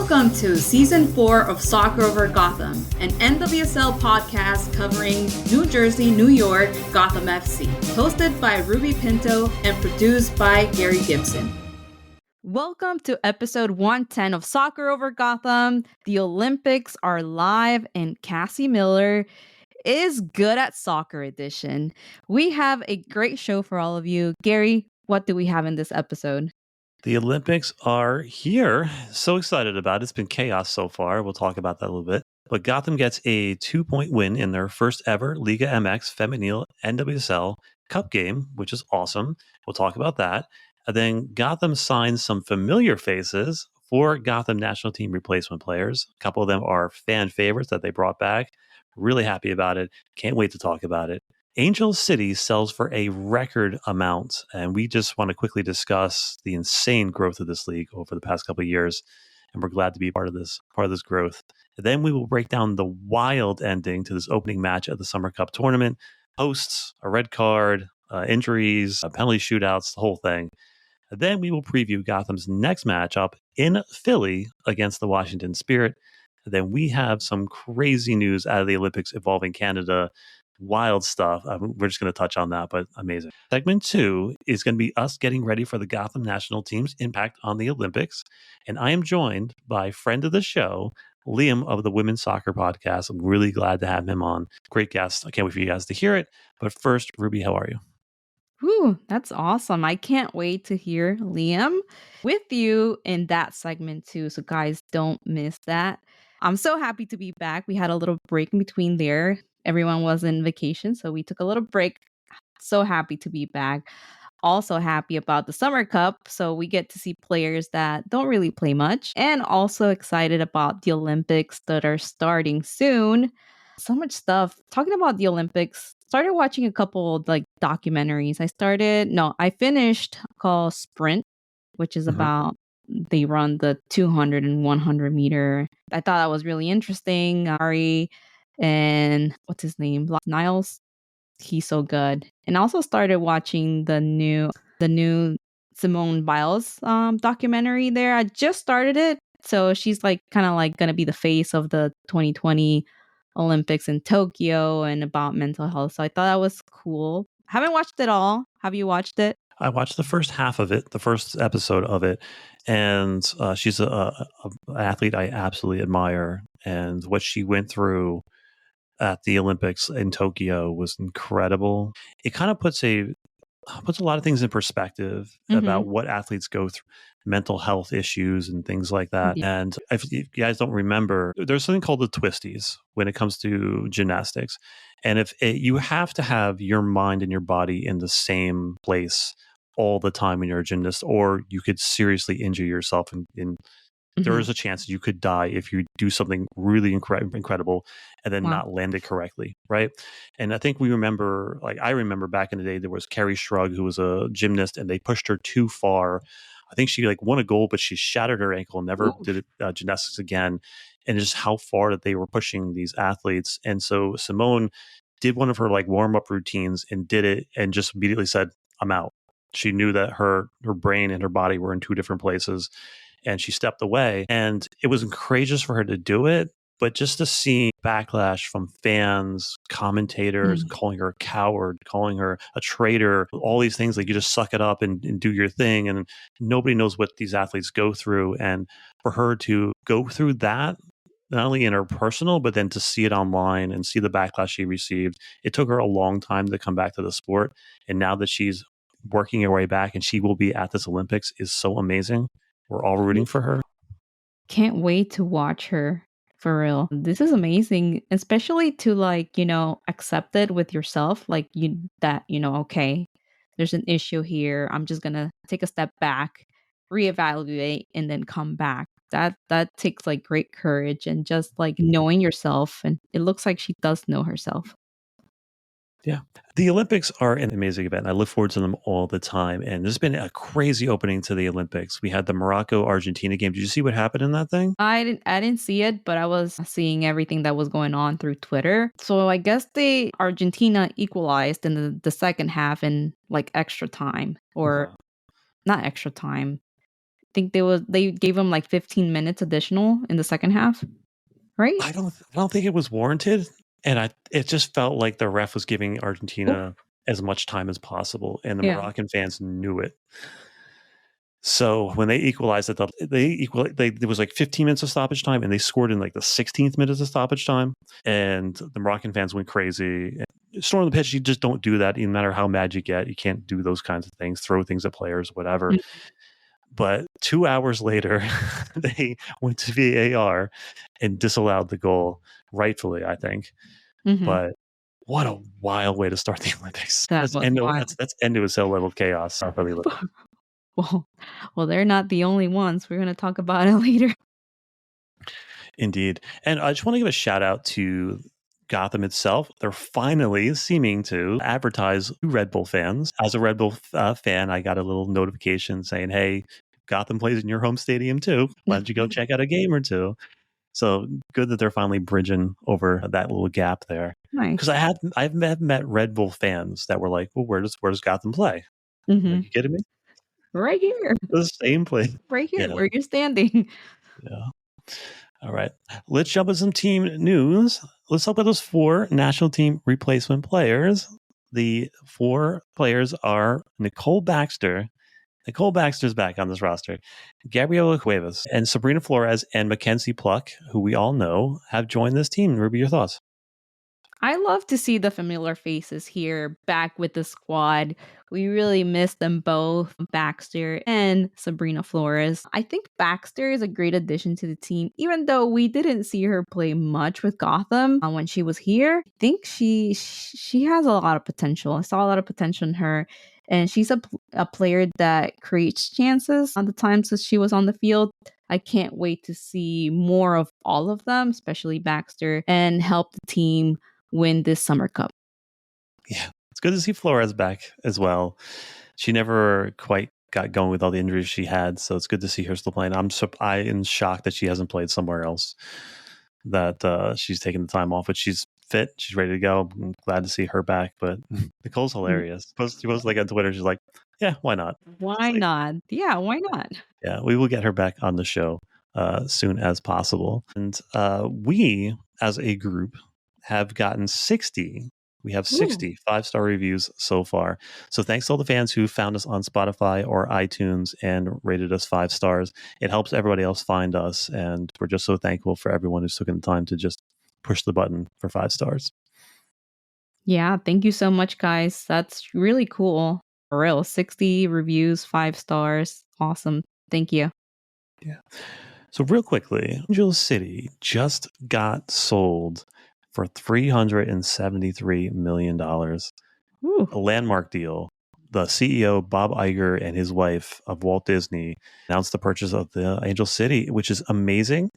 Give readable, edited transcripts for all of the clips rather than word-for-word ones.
Welcome to Season 4 of Soccer Over Gotham, an NWSL podcast covering New Jersey, New York, Gotham FC, hosted by Ruby Pinto and produced by Gary Gibson. Welcome to episode 110 of Soccer Over Gotham. The Olympics are live and Cassie Miller is good at soccer edition. We have a great show for all of you. Gary, what do we have in this episode? The Olympics are here. So excited about it. It's been chaos so far. We'll talk about that a little bit. But Gotham gets a 2-point win in their first ever Liga MX femenil NWSL Cup game, which is awesome. We'll talk about that. And then Gotham signs some familiar faces for Gotham national team replacement players. A couple of them are fan favorites that they brought back. Really happy about it. Can't wait to talk about it. Angel City sells for a record amount, and we just want to quickly discuss the insane growth of this league over the past couple of years, and we're glad to be part of this growth. And then we will break down the wild ending to this opening match of the Summer Cup tournament, hosts, a red card, injuries, penalty shootouts, the whole thing. And then we will preview Gotham's next matchup in Philly against the Washington Spirit. And then we have some crazy news out of the Olympics involving Canada. Wild stuff. We're just going to touch on that, but amazing. Segment 2 is going to be us getting ready for the Gotham national team's impact on the Olympics. And I am joined by friend of the show, Liam of the Women's Soccer Podcast. I'm really glad to have him on. Great guest. I can't wait for you guys to hear it. But first, Ruby, how are you? Ooh, that's awesome. I can't wait to hear Liam with you in that segment too. So guys, don't miss that. I'm so happy to be back. We had a little break in between there. Everyone was in vacation, so we took a little break. So happy to be back. Also happy about the Summer Cup, so we get to see players that don't really play much, and also excited about the Olympics that are starting soon. So much stuff. Talking about the Olympics, started watching a couple like documentaries. I finished called Sprint, which is about they run the 200 and 100 meter. I thought that was really interesting. Ari and what's his name? Niles. He's so good. And I also started watching the new Simone Biles documentary there. I just started it. So she's like kind of like gonna be the face of the 2020 Olympics in Tokyo and about mental health. So I thought that was cool. Haven't watched it all. Have you watched it? I watched the first half of it, the first episode of it, and she's an athlete I absolutely admire. And what she went through at the Olympics in Tokyo was incredible. It kind of puts a lot of things in perspective about what athletes go through, mental health issues and things like that. Yeah. And if you guys don't remember, there's something called the twisties when it comes to gymnastics. And you have to have your mind and your body in the same place all the time when you're a gymnast, or you could seriously injure yourself there is a chance you could die if you do something really incredible and then not land it correctly, right? And I think I remember back in the day, there was Carrie Shrug, who was a gymnast, and they pushed her too far. I think she won a gold, but she shattered her ankle and never did gymnastics again. And just how far that they were pushing these athletes. And so Simone did one of her warm-up routines and did it and just immediately said, I'm out. She knew that her brain and her body were in two different places. And she stepped away, and it was courageous for her to do it. But just to see backlash from fans, commentators, calling her a coward, calling her a traitor, all these things, you just suck it up and do your thing. And nobody knows what these athletes go through. And for her to go through that, not only in her personal, but then to see it online and see the backlash she received, it took her a long time to come back to the sport. And now that she's working her way back and she will be at this Olympics is so amazing. We're all rooting for her. Can't wait to watch her, for real. This is amazing, especially to accept it with yourself. Okay, there's an issue here. I'm just gonna take a step back, reevaluate, and then come back. That takes great courage and just knowing yourself. And it looks like she does know herself. Yeah. The Olympics are an amazing event. I look forward to them all the time. And there's been a crazy opening to the Olympics. We had the Morocco-Argentina game. Did you see what happened in that thing? I didn't see it, but I was seeing everything that was going on through Twitter. So I guess Argentina equalized in the second half in extra time, or not extra time. think they gave him like 15 minutes additional in the second half, right? I don't think it was warranted, and it just felt like the ref was giving Oof. Argentina as much time as possible, and the Yeah. Moroccan fans knew it. So when they equalized it, there was like 15 minutes of stoppage time, and they scored in like the 16th minute of stoppage time, and the Moroccan fans went crazy. Storm the pitch, you just don't do that. No matter how mad you get, you can't do those kinds of things, throw things at players, whatever. Mm. But 2 hours later, they went to VAR and disallowed the goal, rightfully, I think. Mhm. But what a wild way to start the Olympics. That That's was wild. that's NWSL level chaos for the Olympics. Well, they're not the only ones. We're gonna talk about it later. Indeed. And I just want to give a shout out to Gotham itself. They're finally seeming to advertise to Red Bull fans. As a Red Bull fan, I got a little notification saying, hey, Gotham plays in your home stadium too. Why don't you go check out a game or two? So good that they're finally bridging over that little gap there. Because Nice. I've met Red Bull fans that were like, well, where does Gotham play? Like, Mhm. you kidding me? Right here. The same place. Right here Yeah. where you're standing. Yeah. All right. Let's jump into some team news. Let's talk about those 4 national team replacement players. The 4 players are Nicole Baxter. Nicole Baxter's back on this roster. Gabriela Cuevas and Sabrina Flores and Mackenzie Pluck, who we all know, have joined this team. Ruby, your thoughts? I love to see the familiar faces here back with the squad. We really miss them both, Baxter and Sabrina Flores. I think Baxter is a great addition to the team, even though we didn't see her play much with Gotham when she was here. I think she has a lot of potential. I saw a lot of potential in her. And she's a player that creates chances on the times that she was on the field. I can't wait to see more of all of them, especially Baxter, and help the team win this Summer Cup. Yeah, it's good to see Flores back as well. She never quite got going with all the injuries she had, so it's good to see her still playing. I am shocked that she hasn't played somewhere else. That she's taking the time off, but she's fit. She's ready to go. I'm glad to see her back. But Nicole's hilarious. She posted like on Twitter. She's like, "Yeah, why not?" It's Why like, not? Yeah, why not? yeah, we will get her back on the show soon as possible. And we, as a group, have gotten 60. We have Ooh. 60 5-star reviews so far. So thanks to all the fans who found us on Spotify or iTunes and rated us 5 stars. It helps everybody else find us. And we're just so thankful for everyone who's taken the time to just push the button for 5 stars. Yeah, thank you so much, guys. That's really cool. For real, 60 reviews, 5 stars. Awesome. Thank you. Yeah. So real quickly, Angel City just got sold for $373 million. Ooh. A landmark deal. The CEO, Bob Iger, and his wife of Walt Disney announced the purchase of the Angel City, which is amazing.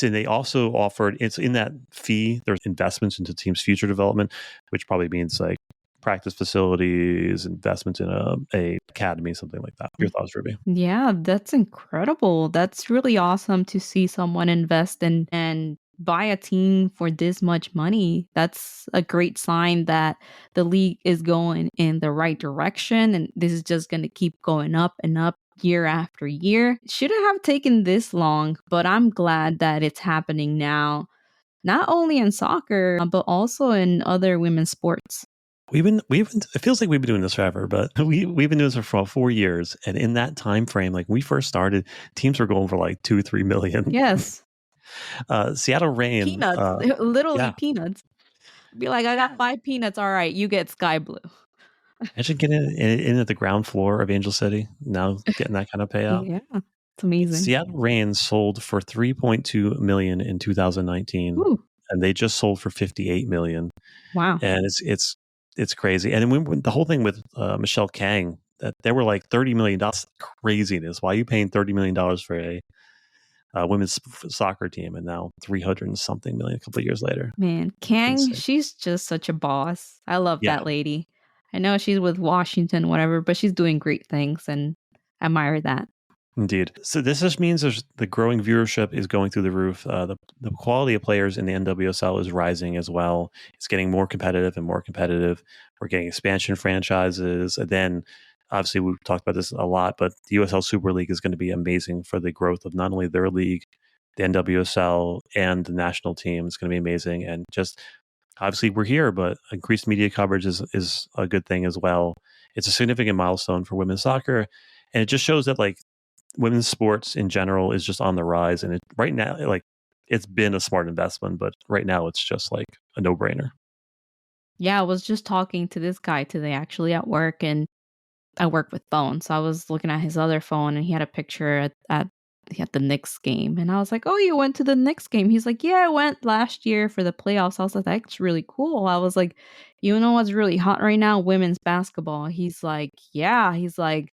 They also offered, it's in that fee, there's investments into team's future development, which probably means like practice facilities, investments in a academy, something like that. Your thoughts, Ruby? Yeah, that's incredible. That's really awesome to see someone invest and buy a team for this much money. That's a great sign that the league is going in the right direction and this is just going to keep going up and up year after year. It shouldn't have taken this long, but I'm glad that it's happening now. Not only in soccer, but also in other women's sports. It feels like we've been doing this forever, but we've been doing this for 4 years. And in that time frame, like we first started, teams were going for like 2-3 million. Yes, Seattle Reign, peanuts, literally yeah, peanuts. Be like, I got 5 peanuts. All right, you get sky blue. imagine getting in at the ground floor of Angel City. Now getting that kind of payout. Yeah, it's amazing. Seattle Reign sold for 3.2 million in 2019, Ooh, and they just sold for 58 million. wow. And it's crazy. And then when the whole thing with Michelle Kang, that they were like $30 million. Craziness. Why are you paying $30 million for a women's soccer team, and now 300 and something million a couple of years later? Man, Kang, Insane. she's just such a boss. I love Yeah, that lady. I know she's with Washington, whatever, but she's doing great things and I admire that. indeed. So this just means the growing viewership is going through the roof. The quality of players in the NWSL is rising as well. It's getting more competitive and more competitive. We're getting expansion franchises. And then Obviously, we've talked about this a lot, but the USL Super League is going to be amazing for the growth of not only their league, the NWSL, and the national team. It's going to be amazing. And just obviously, we're here, but increased media coverage is a good thing as well. It's a significant milestone for women's soccer. And it just shows that like women's sports in general is just on the rise. And right now, like it's been a smart investment, but right now it's just like a no brainer. Yeah, I was just talking to this guy today actually at work, and I work with phones, so I was looking at his other phone, and he had a picture at the Knicks game, and I was like, "Oh, you went to the Knicks game?" He's like, "Yeah, I went last year for the playoffs." I was like, "That's really cool." I was like, "You know what's really hot right now? Women's basketball." He's like, "Yeah." He's like,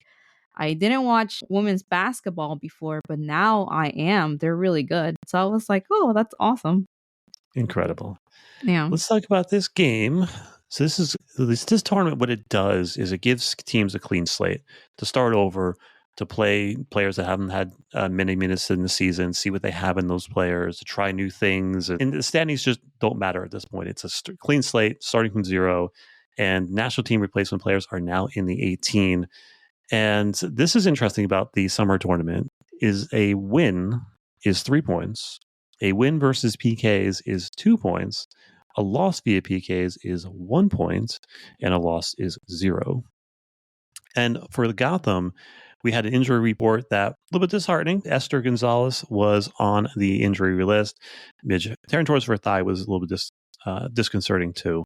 "I didn't watch women's basketball before, but now I am. They're really good." So I was like, "Oh, that's awesome." Incredible. Yeah. Let's talk about this game. So this tournament. What it does is it gives teams a clean slate to start over, to play players that haven't had many minutes in the season, see what they have in those players, to try new things. And the standings just don't matter at this point. It's a clean slate, starting from zero. And national team replacement players are now in the 18. And this is interesting about the summer tournament: is a win is 3 points, a win versus PKs is 2 points, a loss via PKs is 1 point, and a loss is 0. And for the Gotham, we had an injury report that a little bit disheartening. Esther Gonzalez was on the injury list. Midge tearing towards her thigh was a little bit disconcerting too.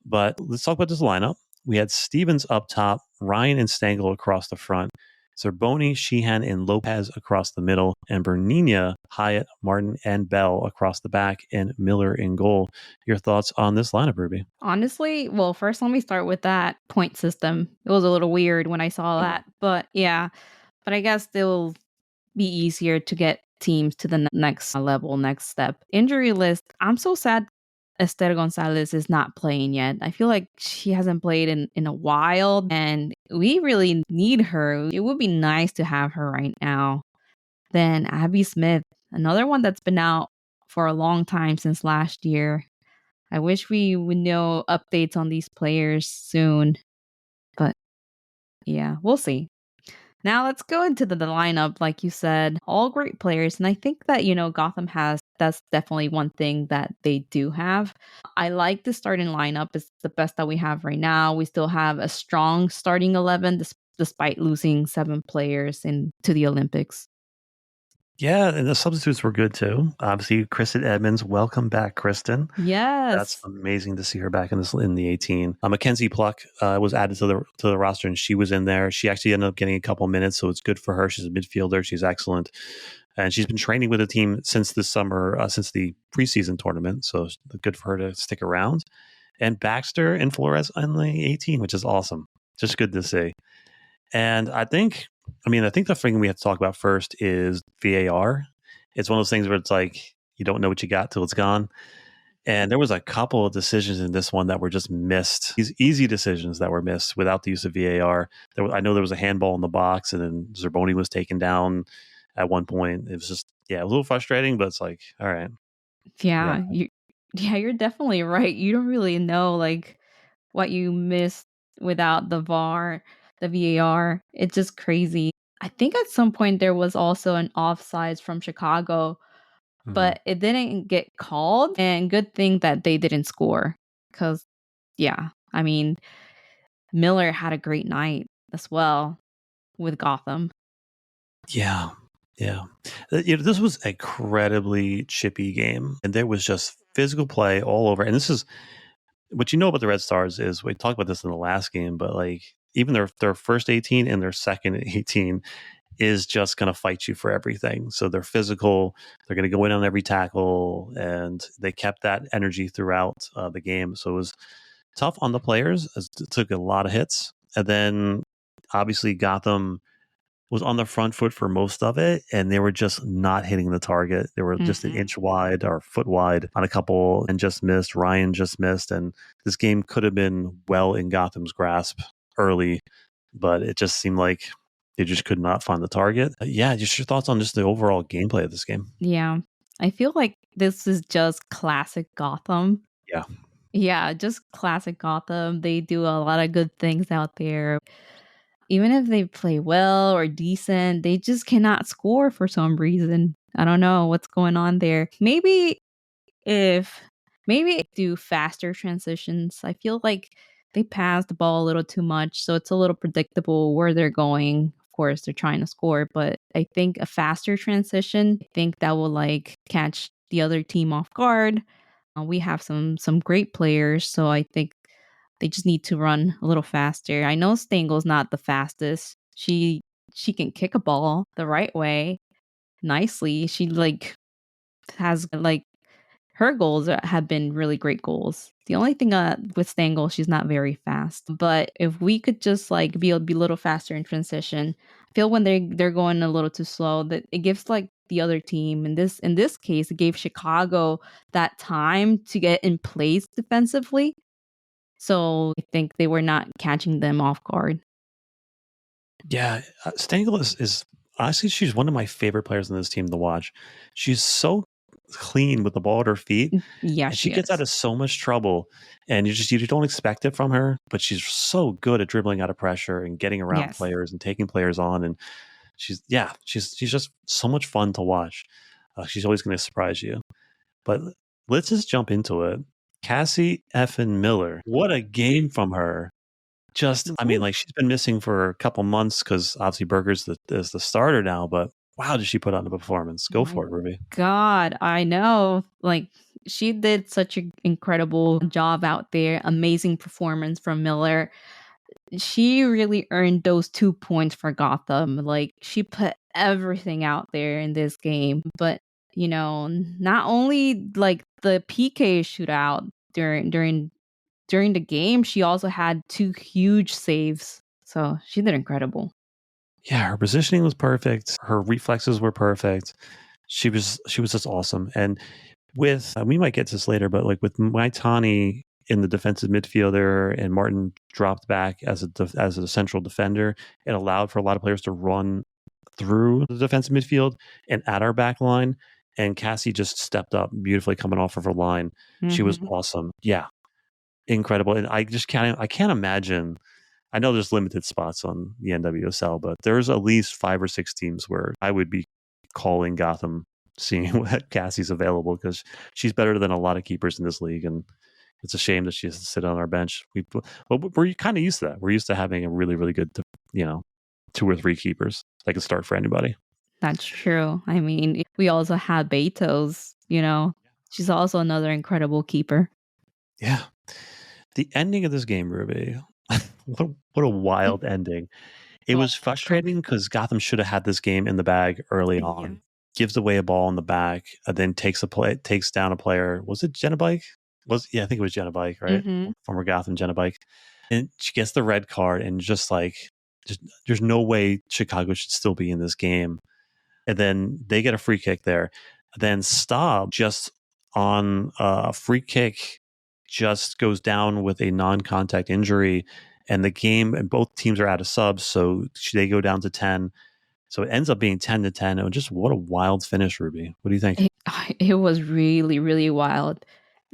But let's talk about this lineup. We had Stevens up top, Ryan and Stengel across the front, Zerboni, Sheehan, and Lopez across the middle, and Bernina, Hyatt, Martin, and Bell across the back, and Miller in goal. Your thoughts on this lineup, Ruby? Honestly, well, first let me start with that point system. It was a little weird when I saw that, but yeah, but I guess it'll be easier to get teams to the next level, next step. Injury list, I'm so sad Esther Gonzalez is not playing yet. I feel like she hasn't played in a while, and we really need her. It would be nice to have her right now. Then Abby Smith, another one that's been out for a long time since last year. I wish we would know updates on these players soon, but yeah, we'll see. Now let's go into the lineup. Like you said, all great players. And I think that, Gotham has, that's definitely one thing that they do have. I like the starting lineup. It's the best that we have right now. We still have a strong starting 11 despite losing 7 players to the Olympics. Yeah, and the substitutes were good too. Obviously, Kristen Edmonds, welcome back, Kristen. That's Yes. amazing to see her back in the 18. Mackenzie Pluck was added to the roster, and she was in there. She actually ended up getting a couple minutes, so it's good for her. She's a midfielder. She's excellent, and she's been training with the team since this summer, since the preseason tournament. So it's good for her to stick around. And Baxter and Flores on the 18, which is awesome. Just good to see. And I think the thing we have to talk about first is VAR. It's one of those things where it's like you don't know what you got till it's gone. And there was a couple of decisions in this one that were just missed. These easy decisions that were missed without the use of VAR. I know there was a handball in the box, and then Zerboni was taken down at one point. It was just, yeah, a little frustrating, but it's like, all right, yeah, Yeah, you're definitely right. You don't really know like what you missed without the VAR, the VAR. It's just crazy. I think at some point there was also an offsides from Chicago, mhm. but it didn't get called. And good thing that they didn't score. Cause yeah, I mean, Miller had a great night as well with Gotham. Yeah, yeah. This was a incredibly chippy game, and there was just physical play all over. And this is what you know about the Red Stars is we talked about this in the last game, but like even their first 18 and their second 18 is just going to fight you for everything. So they're physical. They're going to go in on every tackle, and they kept that energy throughout the game. So it was tough on the players. It took a lot of hits, and then obviously Gotham was on the front foot for most of it, and they were just not hitting the target. They were just an Mhm. inch wide or foot wide on a couple and just missed. Ryan just missed, and this game could have been well in Gotham's grasp early, but it just seemed like they just could not find the target. Yeah, just your thoughts on just the overall gameplay of this game. Yeah. I feel like this is just classic Gotham. Yeah. Yeah, just classic Gotham. They do a lot of good things out there. even if they play well or decent, they just cannot score for some reason. I don't know what's going on there. If maybe do faster transitions. I feel like they pass the ball a little too much, so it's a little predictable where they're going. Of course, they're trying to score, but I think a faster transition, I think that will like catch the other team off guard. We have some great players, so I think they just need to run a little faster. I know Stengel's not the fastest. She can kick a ball the right way nicely. She like has like her goals have been really great goals. The only thing with Stengel, she's not very fast. But if we could just like be a little faster in transition, I feel when they're going a little too slow, that it gives like the other team in this case, it gave Chicago that time to get in place defensively. So I think they were not catching them off guard. Yeah, Stengel is honestly, she's one of my favorite players in this team to watch. She's so clean with the ball at her feet, Yeah, and she she gets out is. of so much trouble. And you don't expect it from her, but she's so good at dribbling out of pressure and getting around Yes. players and taking players on. And she's just so much fun to watch. She's always going to surprise you. But let's just jump into it. Cassie effin Miller, what a game from her! I mean, Ooh. like she's been missing for a couple months because obviously Berger's is the starter now. But wow, did she put on a performance? Go My for it, Ruby. God, I know. Like she did such an incredible job out there. Amazing performance from Miller. She really earned those 2 points for Gotham. Like she put everything out there in this game. But not only like the PK shootout during the game, she also had two huge saves. So she did incredible. Yeah, her positioning was perfect. Her reflexes were perfect. She was just awesome. And with we might get to this later, but like with Maitani in the defensive midfielder and Martin dropped back as a central defender, it allowed for a lot of players to run through the defensive midfield and at our back line. And Cassie just stepped up beautifully coming off of her line. She was Mhm. awesome. Yeah, incredible. And I can't imagine. I know there's limited spots on the NWSL, but there's at least 5 or 6 teams where I would be calling Gotham, seeing what Cassie's available because she's better than a lot of keepers in this league, and it's a shame that she has to sit on our bench. We're kind of used to that. We're used to having a really, really good, 2 or 3 keepers that can start for anybody. That's true. I mean, we also have Betos. She's also another incredible keeper. Yeah, the ending of this game, Ruby. what a wild ending. It was Oh, frustrating because Gotham should have had this game in the bag early yeah. on. Gives away a ball in the back, and then takes down a player. Was it Jenna Bike? I think it was Jenna Bike, right? Mhm. Former Gotham Jenna Bike. And she gets the red card, and just there's no way Chicago should still be in this game. And then they get a free kick there. Then Staub just on a free kick just goes down with a non-contact injury, and the game and both teams are out of subs, so they go down to 10. So it ends up being 10-10. And just what a wild finish, Ruby. What do you think? It it was really, really wild.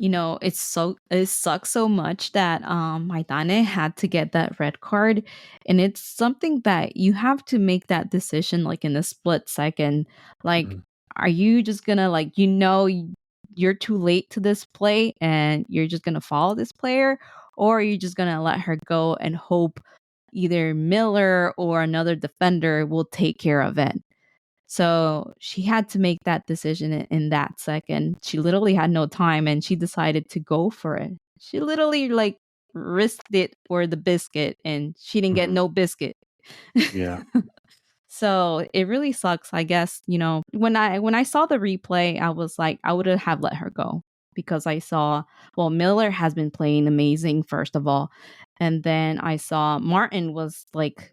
It sucks so much that Maidane had to get that red card. And it's something that you have to make that decision like in a split second. Like, Mhm. are you just gonna like you're too late to this play and you're just gonna follow this player, or are you just gonna let her go and hope either Miller or another defender will take care of it? So she had to make that decision in that second. She literally had no time and she decided to go for it. She literally like risked it for the biscuit and she didn't get Mhm. no biscuit. Yeah. So it really sucks, I guess, when I saw the replay, I was like, I would have let her go because I saw, well, Miller has been playing amazing, first of all. And then I saw Martin was like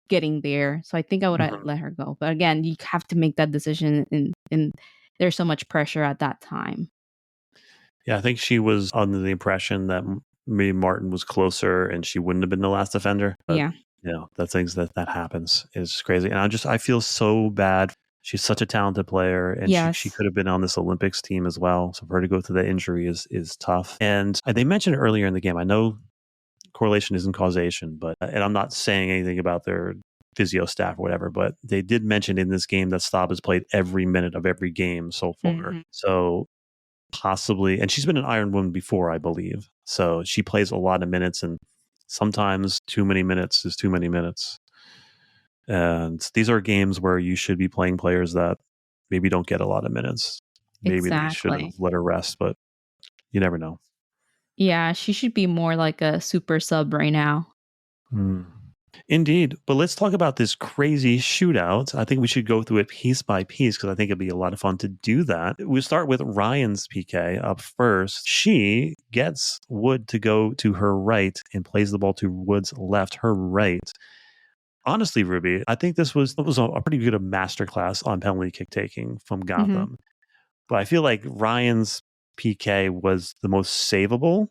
getting there. So I think I would have Mhm. let her go. But again, you have to make that decision and there's so much pressure at that time. Yeah, I think she was under the impression that maybe Martin was closer and she wouldn't have been the last defender. But Yeah. the things that happens is crazy. And I feel so bad. She's such a talented player, and she Yes. could have been on this Olympics team as well. So for her to go through that injury is tough. And they mentioned it earlier in the game. I know correlation isn't causation, but and I'm not saying anything about their physio staff or whatever, but they did mention in this game that Staub has played every minute of every game so far. So possibly, and she's been an Iron Woman before, I believe. So she plays a lot of minutes, and sometimes too many minutes is too many minutes. And these are games where you should be playing players that maybe don't get a lot of minutes. Maybe they should have let her rest, but you never know. Yeah, she should be more like a super sub right now. Indeed. But let's talk about this crazy shootout. I think we should go through it piece by piece because I think it'd be a lot of fun to do that. We start with Ryan's PK up first. She gets Wood to go to her right and plays the ball to Wood's left, her right. Honestly, Ruby, I think this was a pretty good masterclass on penalty kick taking from Gotham. But I feel like Ryan's PK was the most savable.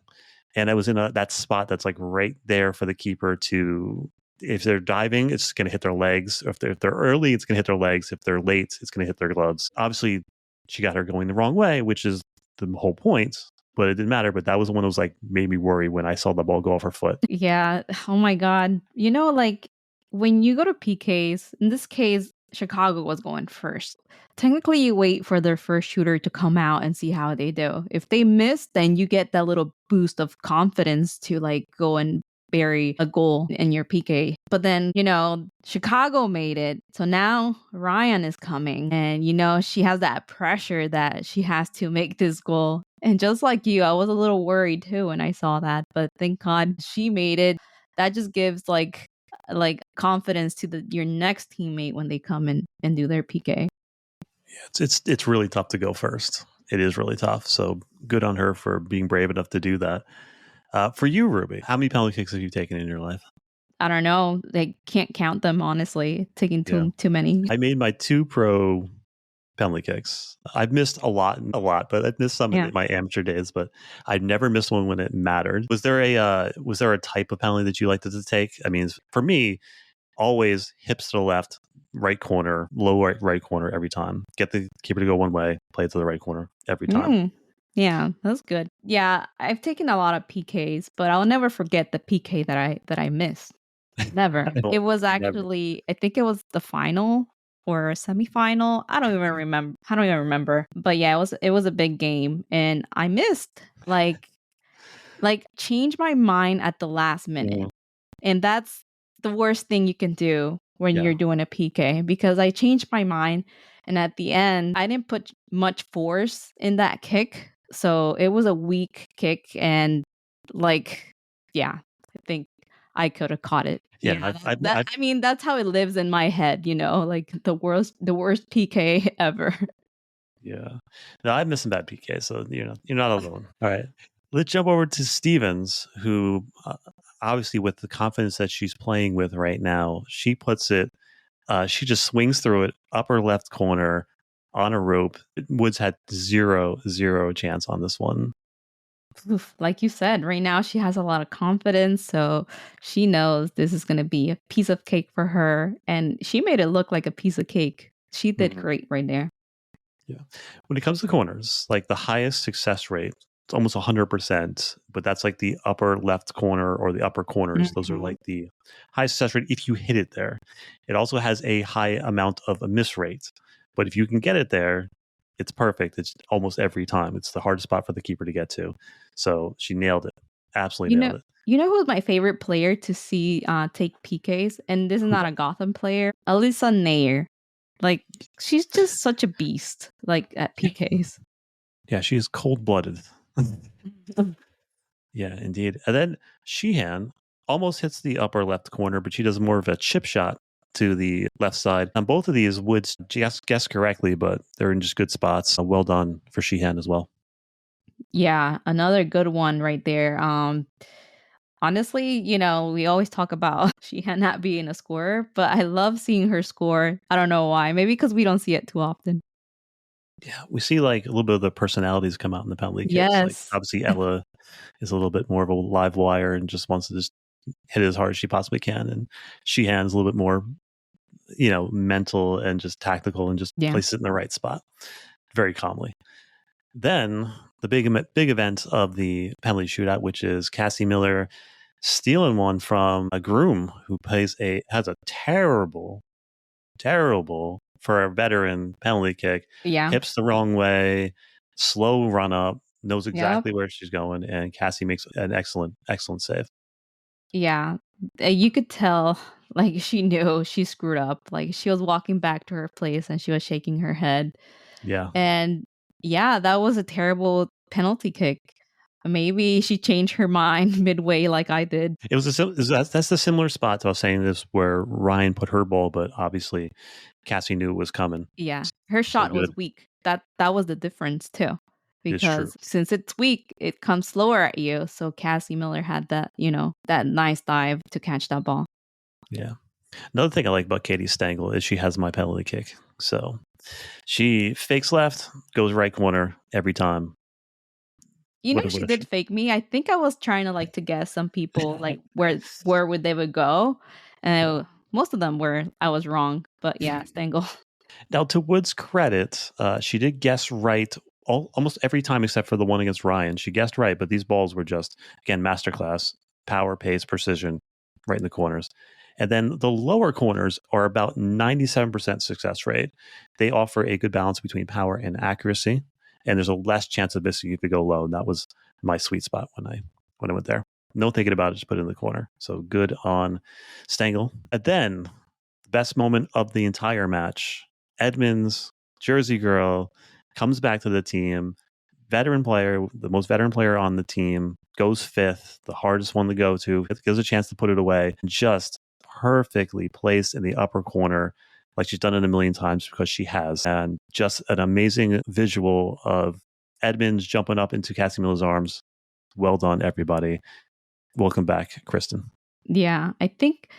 And it was in that spot that's like right there for the keeper to, if they're diving, it's going to hit their legs. If they're early, it's going to hit their legs. If they're late, it's going to hit their gloves. Obviously, she got her going the wrong way, which is the whole point. But it didn't matter. But that was the one that was like made me worry when I saw the ball go off her foot. Yeah. Oh my God. You know, like when you go to PKs, in this case, Chicago was going first. Technically, you wait for their first shooter to come out and see how they do. If they miss, then you get that little boost of confidence to like go and bury a goal in your PK. But then, you know, Chicago made it. So now Ryan is coming and, you know, she has that pressure that she has to make this goal. And just like you, I was a little worried too when I saw that, but thank God she made it. That just gives like confidence to your next teammate when they come in and do their PK. Yeah, it's really tough to go first. It is really tough. So good on her for being brave enough to do that. For you, Ruby, how many penalty kicks have you taken in your life? I don't know. They can't count them, honestly. Taking too many. I made my 2 pro penalty kicks. I've missed a lot, but I've missed some in my amateur days, but I've never missed one when it mattered. Was there a type of penalty that you liked to take? I mean, for me, always hips to the left, right corner, low right corner every time. Get the keeper to go one way, play it to the right corner every time. Yeah, that's good. Yeah, I've taken a lot of PKs, but I'll never forget the PK that I missed. Never. It was actually, I think it was the final or a semifinal. I don't even remember. But yeah, it was a big game and I missed like change my mind at the last minute. Yeah. And that's the worst thing you can do when you're doing a PK because I changed my mind and at the end I didn't put much force in that kick. So it was a weak kick and like I think I could have caught it. Yeah, I mean that's how it lives in my head, you know, like the worst PK ever. Yeah. No, I've missed some bad PK, so you're not alone. All right. Let's jump over to Stevens, who obviously with the confidence that she's playing with right now, she puts it, she just swings through it, upper left corner on a rope. Woods had zero chance on this one. Oof, like you said, right now she has a lot of confidence, so she knows this is going to be a piece of cake for her, and she made it look like a piece of cake. She did great right there. Yeah. When it comes to corners, like the highest success rate, it's almost 100%, but that's like the upper left corner or the upper corners. Those are like the high success rate if you hit it there. It also has a high amount of a miss rate, but if you can get it there, it's perfect. It's almost every time. It's the hardest spot for the keeper to get to. So she nailed it. Absolutely nailed it. You know who's my favorite player to see take PKs? And this is not a Gotham player. Alyssa Nair. Like, she's just such a beast, like, at PKs. Yeah, she is cold-blooded. Yeah, indeed. And then Sheehan almost hits the upper left corner, but she does more of a chip shot to the left side. On both of these, Woods guessed correctly, but they're in just good spots. Well done for Sheehan as well. Yeah, another good one right there. Honestly, you know, we always talk about Sheehan not being a scorer, but I love seeing her score. I don't know why. Maybe because we don't see it too often. Yeah, we see like a little bit of the personalities come out in the penalty kicks. Yes. Like obviously Ella is a little bit more of a live wire and just wants to just hit it as hard as she possibly can. And Sheehan's a little bit more, mental and just tactical and just place it in the right spot very calmly. Then the big event of the penalty shootout, which is Cassie Miller stealing one from a groom who has a terrible for a veteran penalty kick, Yeah. hips the wrong way, slow run up, knows Yep. exactly where she's going, and Cassie makes an excellent save. Yeah. You could tell, like, she knew she screwed up. Like, she was walking back to her place and she was shaking her head. Yeah. And yeah, that was a terrible penalty kick. Maybe she changed her mind midway like I did. It was that's the similar spot to I was saying this where Ryan put her ball, but obviously Cassie knew it was coming. Yeah. Her So shot good. was weak. That was the difference too. It's true. Because since it's weak, it comes slower at you. So Cassie Miller had that, that nice dive to catch that ball. Yeah. Another thing I like about Katie Stengel is she has my penalty kick. So she fakes left, goes right corner every time. You know, she did fake me. I think I was trying to to guess some people like where would they would go, and most of them were I was wrong. But yeah, Stengel. Now, to Wood's credit, she did guess right almost every time except for the one against Ryan. She guessed right, but these balls were just, again, masterclass, power, pace, precision, right in the corners. And then the lower corners are about 97% success rate. They offer a good balance between power and accuracy, and there's a less chance of missing if you go low. And that was my sweet spot when I went there. No thinking about it, just put it in the corner. So good on Stengel. And then the best moment of the entire match, Edmonds, Jersey girl, comes back to the team. Veteran player, the most veteran player on the team, goes fifth, the hardest one to go to. It gives a chance to put it away. Just perfectly placed in the upper corner, like she's done it a million times because she has. And just an amazing visual of Edmonds jumping up into Cassie Miller's arms. Well done, everybody. Welcome back, Kristen. Yeah, I think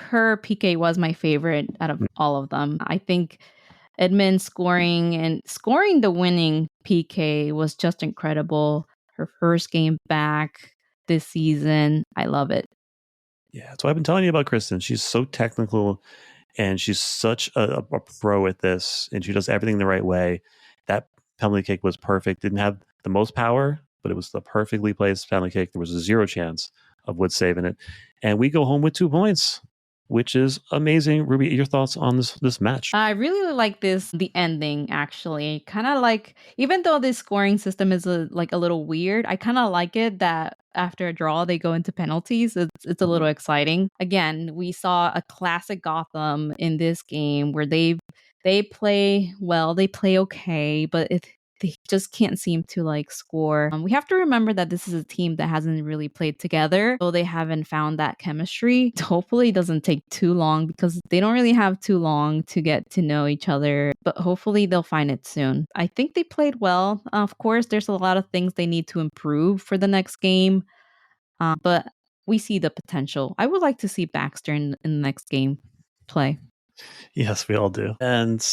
her PK was my favorite out of all of them. I think Edmund scoring the winning PK was just incredible. Her first game back this season. I love it. Yeah, that's what I've been telling you about Kristen. She's so technical and she's such a pro at this, and she does everything the right way. That penalty kick was perfect. Didn't have the most power, but it was the perfectly placed penalty kick. There was a zero chance of Wood saving it, and we go home with 2 points, which is amazing. Ruby, your thoughts on this match? I really like the ending actually. Kind of like even though this scoring system is a little weird, I kind of like it that after a draw they go into penalties. It's a little exciting. Again, we saw a classic Gotham in this game where they play well, they play okay, but they just can't seem to score. We have to remember that this is a team that hasn't really played together, so they haven't found that chemistry. Hopefully, it doesn't take too long because they don't really have too long to get to know each other, but hopefully, they'll find it soon. I think they played well. Of course, there's a lot of things they need to improve for the next game, but we see the potential. I would like to see Baxter in the next game play. Yes, we all do. And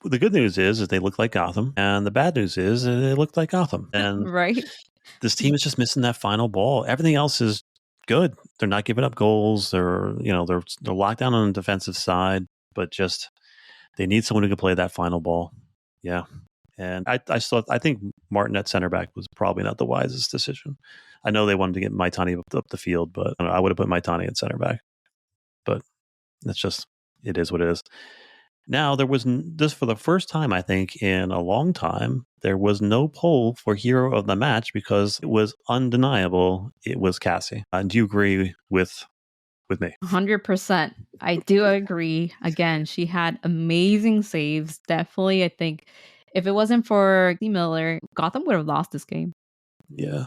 the good news is they look like Gotham, and the bad news is they look like Gotham. And Right? this team is just missing that final ball. Everything else is good. They're not giving up goals. They're locked down on the defensive side, but just they need someone who can play that final ball. Yeah. And I think Martin at center back was probably not the wisest decision. I know they wanted to get Maitani up the field, but I would have put Maitani at center back. But it is what it is. Now, there was this for the first time, I think, in a long time, there was no poll for hero of the match because it was undeniable. It was Cassie. Do you agree with me? 100%. I do agree. Again, she had amazing saves. Definitely, I think if it wasn't for D. Miller, Gotham would have lost this game. Yeah.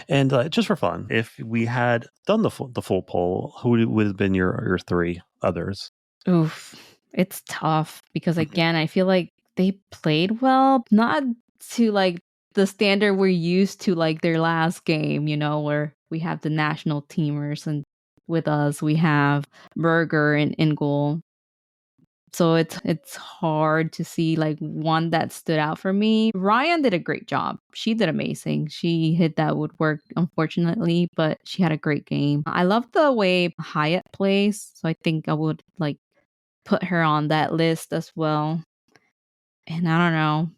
And just for fun, if we had done the full poll, who would have been your 3 others? Oof. It's tough because, again, I feel like they played well, not to the standard we're used to, their last game, where we have the national teamers and with us, we have Berger and in goal. So it's hard to see one that stood out for me. Ryan did a great job. She did amazing. She hit that woodwork, unfortunately, but she had a great game. I love the way Hyatt plays, so I think I would put her on that list as well. And I don't know,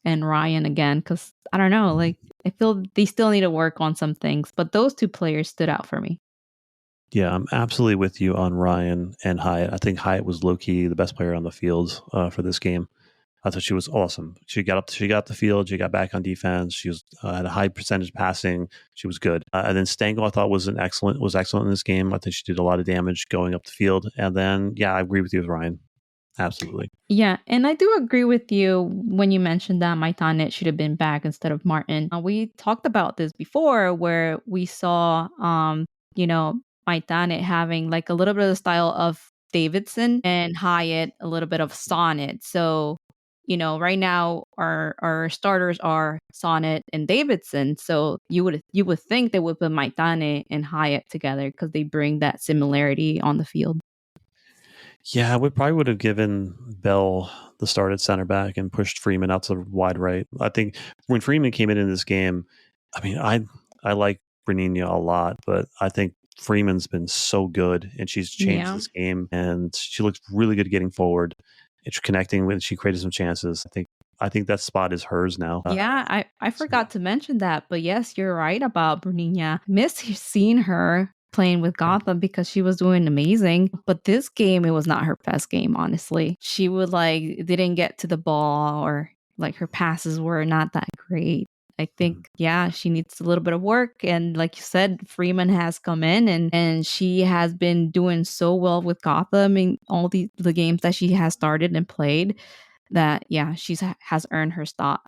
and Ryan again, because I don't know, I feel they still need to work on some things, but those two players stood out for me. Yeah, I'm absolutely with you on Ryan and Hyatt. I think Hyatt was low key the best player on the field for this game. I thought she was awesome. She got the field. She got back on defense. She was had a high percentage passing. She was good. And then Stengel, I thought was excellent in this game. I think she did a lot of damage going up the field. And then, yeah, I agree with you with Ryan. Absolutely. Yeah, and I do agree with you when you mentioned that Maitane should have been back instead of Martin. We talked about this before where we saw you know, Maitane having like a little bit of the style of Davidson and Hyatt a little bit of Sonnet. So, right now our starters are Sonnet and Davidson. So you would think they would put Maitane and Hyatt together because they bring that similarity on the field. Yeah, we probably would have given Bell the start at center back and pushed Freeman out to wide right. I think when Freeman came in this game, I mean, I like Brenina a lot, but I think Freeman's been so good and she's changed Yeah. this game and she looks really good getting forward. It's connecting when she created some chances. I think that spot is hers now. Yeah, I So yeah. forgot to mention that, but yes, you're right about Bruninha. Missed seeing her playing with Yeah. Gotham because she was doing amazing. But this game, it was not her best game, honestly. She would didn't get to the ball or like her passes were not that great. I think, Mhm. yeah, she needs a little bit of work. And like you said, Freeman has come in and she has been doing so well with Gotham in all the games that she has started and played that yeah, has earned her spot.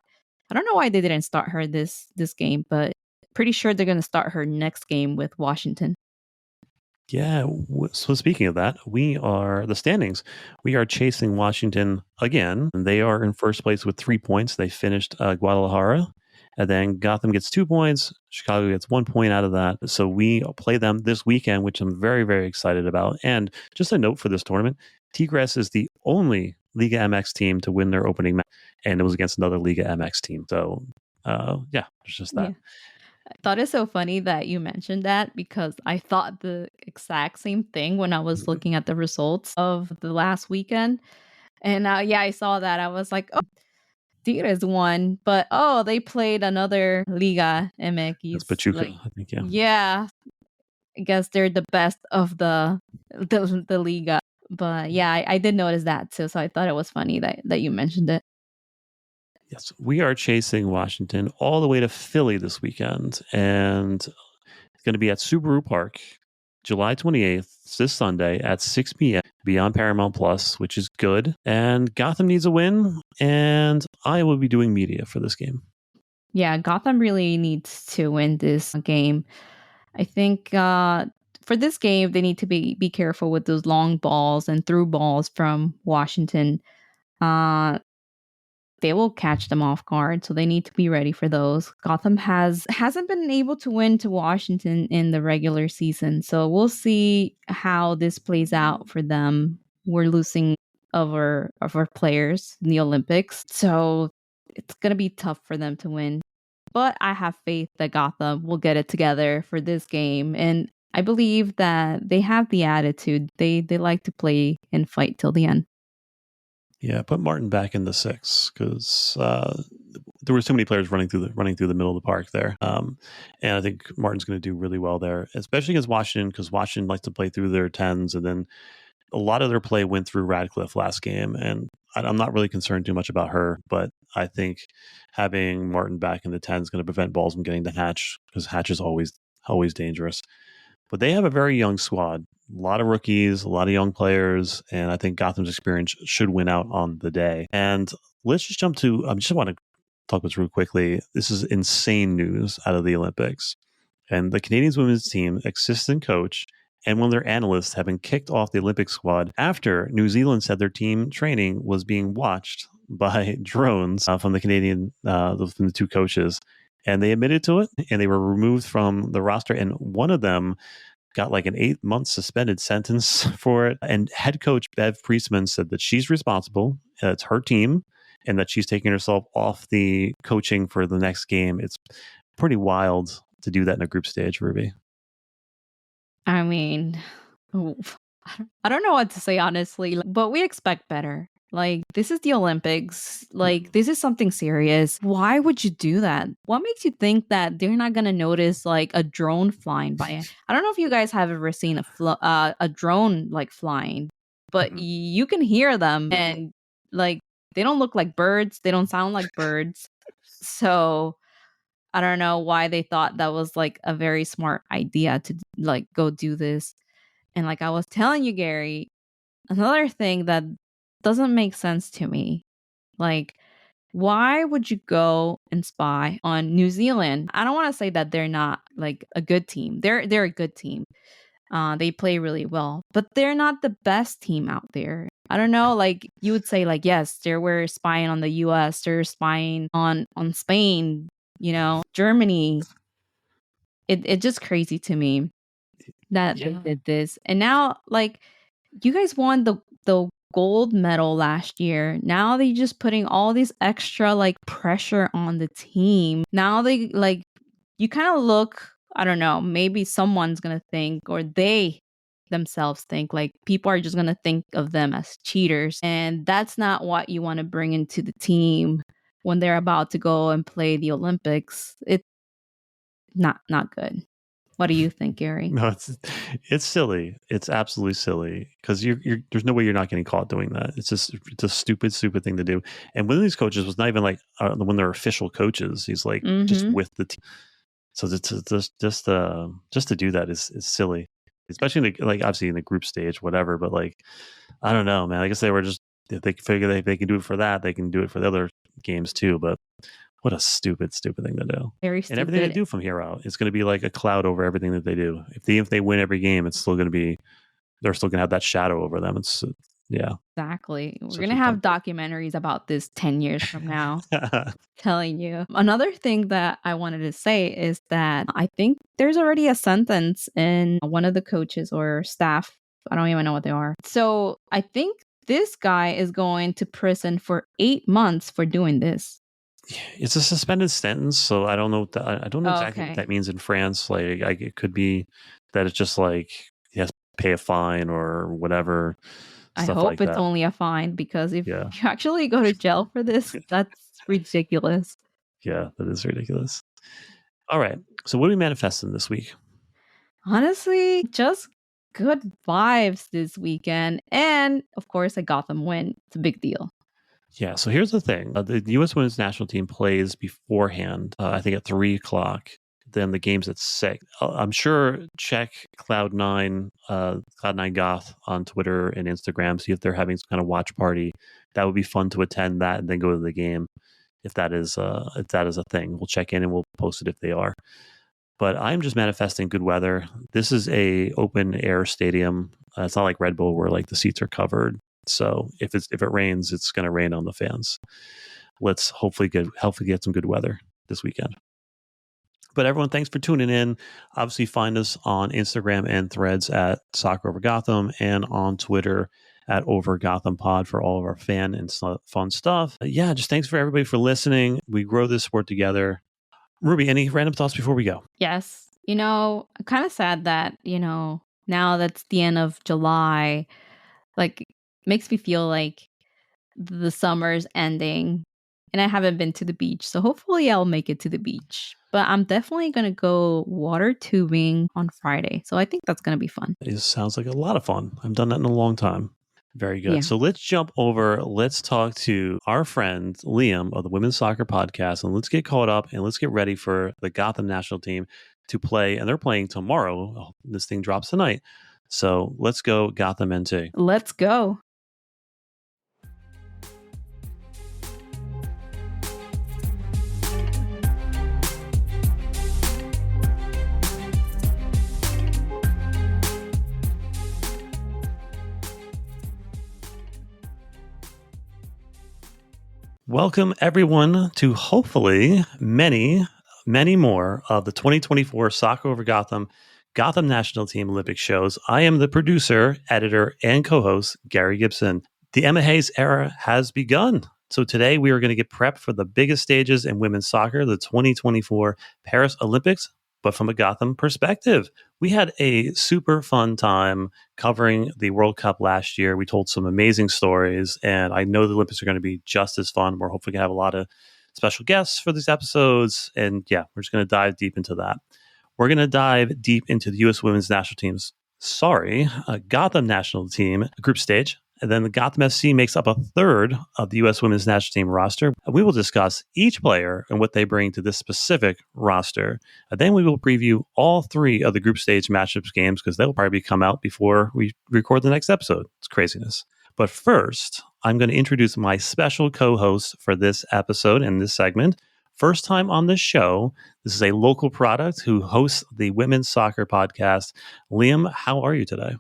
I don't know why they didn't start her this game, but pretty sure they're going to start her next game with Washington. Yeah. So speaking of that, we are the standings. We are chasing Washington again. They are in first place with 3 points. They finished Guadalajara. And then Gotham gets 2 points. Chicago gets 1 point out of that. So we play them this weekend, which I'm very, very excited about. And just a note for this tournament, Tigres is the only Liga MX team to win their opening match. And it was against another Liga MX team. So, yeah, it's just that. Yeah. I thought it's so funny that you mentioned that because I thought the exact same thing when I was looking at the results of the last weekend. And yeah, I saw that. I was like, oh, Tigres won, but oh, they played another Liga That's MX. Pachuca, Like, I think. Yeah. yeah, I guess they're the best of the Liga. But yeah, I did notice that too. So I thought it was funny that you mentioned it. Yes, we are chasing Washington all the way to Philly this weekend, and it's going to be at Subaru Park, July 28th, this Sunday at 6 p.m. Be on Paramount Plus, which is good. And Gotham needs a win, and I will be doing media for this game. Yeah, Gotham really needs to win this game. I think for this game they need to be careful with those long balls and through balls from Washington. Uh, they will catch them off guard, so they need to be ready for those. Gotham hasn't been able to win to Washington in the regular season, so we'll see how this plays out for them. We're losing of our players in the Olympics, so it's gonna be tough for them to win. But I have faith that Gotham will get it together for this game, and I believe that they have the attitude. They like to play and fight till the end. Yeah, put Martin back in the six because there were so many players running through the middle of the park there, and I think Martin's going to do really well there, especially against Washington because Washington likes to play through their tens, and then a lot of their play went through Radcliffe last game, and I'm not really concerned too much about her, but I think having Martin back in the 10 is going to prevent balls from getting to Hatch because Hatch is always dangerous. But they have a very young squad, a lot of rookies, a lot of young players, and I think Gotham's experience should win out on the day. And let's just jump to. I just want to talk about this real quickly. This is insane news out of the Olympics. And the Canadians women's team assistant coach and one of their analysts have been kicked off the Olympic squad after New Zealand said their team training was being watched by drones from the Canadian, from the two coaches. And they admitted to it and they were removed from the roster. And one of them got like an 8 month suspended sentence for it. And head coach Bev Priestman said that she's responsible. It's her team and that she's taking herself off the coaching for the next game. It's pretty wild to do that in a group stage, Ruby. I mean, oof. I don't know what to say honestly, but we expect better. Like, this is the Olympics. Like, this is something serious. Why would you do that? What makes you think that they're not gonna notice like a drone flying by? I don't know if you guys have ever seen a drone like flying, but you can hear them, and like they don't look like birds. They don't sound like birds. So I don't know why they thought that was like a very smart idea to like go do this. And like I was telling you, Gary, another thing that doesn't make sense to me, like, why would you go and spy on New Zealand? I don't want to say that they're not like a good team. They're a good team. They play really well, but they're not the best team out there. I don't know. Like you would say, like yes, they were spying on the U.S. They're spying on Spain. Germany. It's just crazy to me that they did this, and now like you guys won the gold medal last year. Now they just putting all this extra like pressure on the team. Now they like you kind of look, I don't know, maybe someone's gonna think, or they themselves think, like people are just gonna think of them as cheaters. And that's not what you want to bring into the team when they're about to go and play the Olympics. It's not good. What do you think, Gary? No, it's silly. It's absolutely silly because you're there's no way you're not getting caught doing that. It's a stupid thing to do. And one of these coaches was not even like when they're official coaches. He's like just with the team. So just to do that is silly, especially like obviously in the group stage, whatever. But like I don't know, man. I guess they were just if they figure they can do it for that, they can do it for the other games too. But what a stupid thing to do. Very And everything they stupid. do from here out, it's going to be like a cloud over everything that they do. If they win every game, it's still going to be they're still going to have that shadow over them. It's yeah. Exactly. We're Such going to a have dumb documentaries about this 10 years from now. thing. Telling you. Another thing that I wanted to say is that I think there's already a sentence in one of the coaches or staff. I don't even know what they are. So I think this guy is going to prison for 8 months for doing this. It's a suspended sentence, so I don't know. I don't know exactly what that means in France. Like, it could be that it's just like he has to pay a fine or whatever. I Stuff hope like it's that. only a fine, because if Yeah. you actually go to jail for this, that's ridiculous. Yeah, that is ridiculous. All right. So what are we manifesting this week? Honestly, just good vibes this weekend. And of course, a Gotham win. It's a big deal. Yeah, so here's the thing. The U.S. women's national team plays beforehand, I think at 3 o'clock. Then the game's at 6. I'm sure check Cloud9 Goth on Twitter and Instagram, see if they're having some kind of watch party. That would be fun to attend that and then go to the game if that is a thing. We'll check in and we'll post it if they are. But I'm just manifesting good weather. This is a open air stadium. It's not like Red Bull where like the seats are covered. So if it rains, it's going to rain on the fans. Let's hopefully get some good weather this weekend. But everyone, thanks for tuning in. Obviously, find us on Instagram and Threads at Soccer Over Gotham and on Twitter at Over Gotham Pod for all of our fan and fun stuff. Yeah, just thanks for everybody for listening. We grow this sport together. Ruby, any random thoughts before we go? Yes. I'm kind of sad that, now that's the end of July, like makes me feel like the summer's ending and I haven't been to the beach. So hopefully I'll make it to the beach. But I'm definitely going to go water tubing on Friday. So I think that's going to be fun. It sounds like a lot of fun. I've done that in a long time. Very good. Yeah. So let's jump over. Let's talk to our friend Liam of the Women's Soccer Podcast, and let's get caught up and let's get ready for the Gotham national team to play. And they're playing tomorrow. Oh, this thing drops tonight. So let's go GothamNT. Let's go. Welcome, everyone, to hopefully many, many more of the 2024 Soccer Over Gotham National Team Olympic shows. I am the producer, editor, and co-host, Gary Gibson. The Emma Hayes era has begun. So today we are going to get prepped for the biggest stages in women's soccer, the 2024 Paris Olympics. but from a Gotham perspective. We had a super fun time covering the World Cup last year. We told some amazing stories, and I know the Olympics are going to be just as fun. We're hopefully going to have a lot of special guests for these episodes. And yeah, we're just going to dive deep into that. We're going to dive deep into the U.S. women's national team's, Gotham national team group stage. And then the Gotham FC makes up a third of the U.S. women's national team roster. And we will discuss each player and what they bring to this specific roster. And then we will preview all three of the group stage matchups games because they'll probably come out before we record the next episode. It's craziness. But first, I'm going to introduce my special co-host for this episode and this segment. First time on the show, this is a local product who hosts the women's soccer podcast. Liam, how are you today?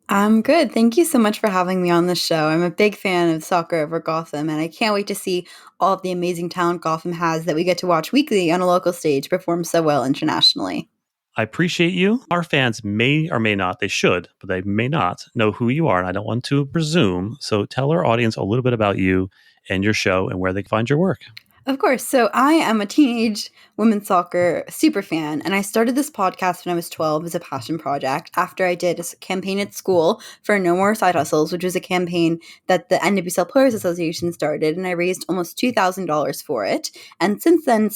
I'm good. Thank you so much for having me on the show. I'm a big fan of soccer over Gotham, and I can't wait to see all of the amazing talent Gotham has that we get to watch weekly on a local stage perform so well internationally. I appreciate you. Our fans may or may not, they should, but they may not know who you are, and I don't want to presume. So tell our audience a little bit about you and your show and where they can find your work. Of course. So I am a teenage women's soccer super fan, and I started this podcast when I was 12 as a passion project after I did a campaign at school for No More Side Hustles, which was a campaign that the NWSL Players Association started, and I raised almost $2,000 for it. And since then,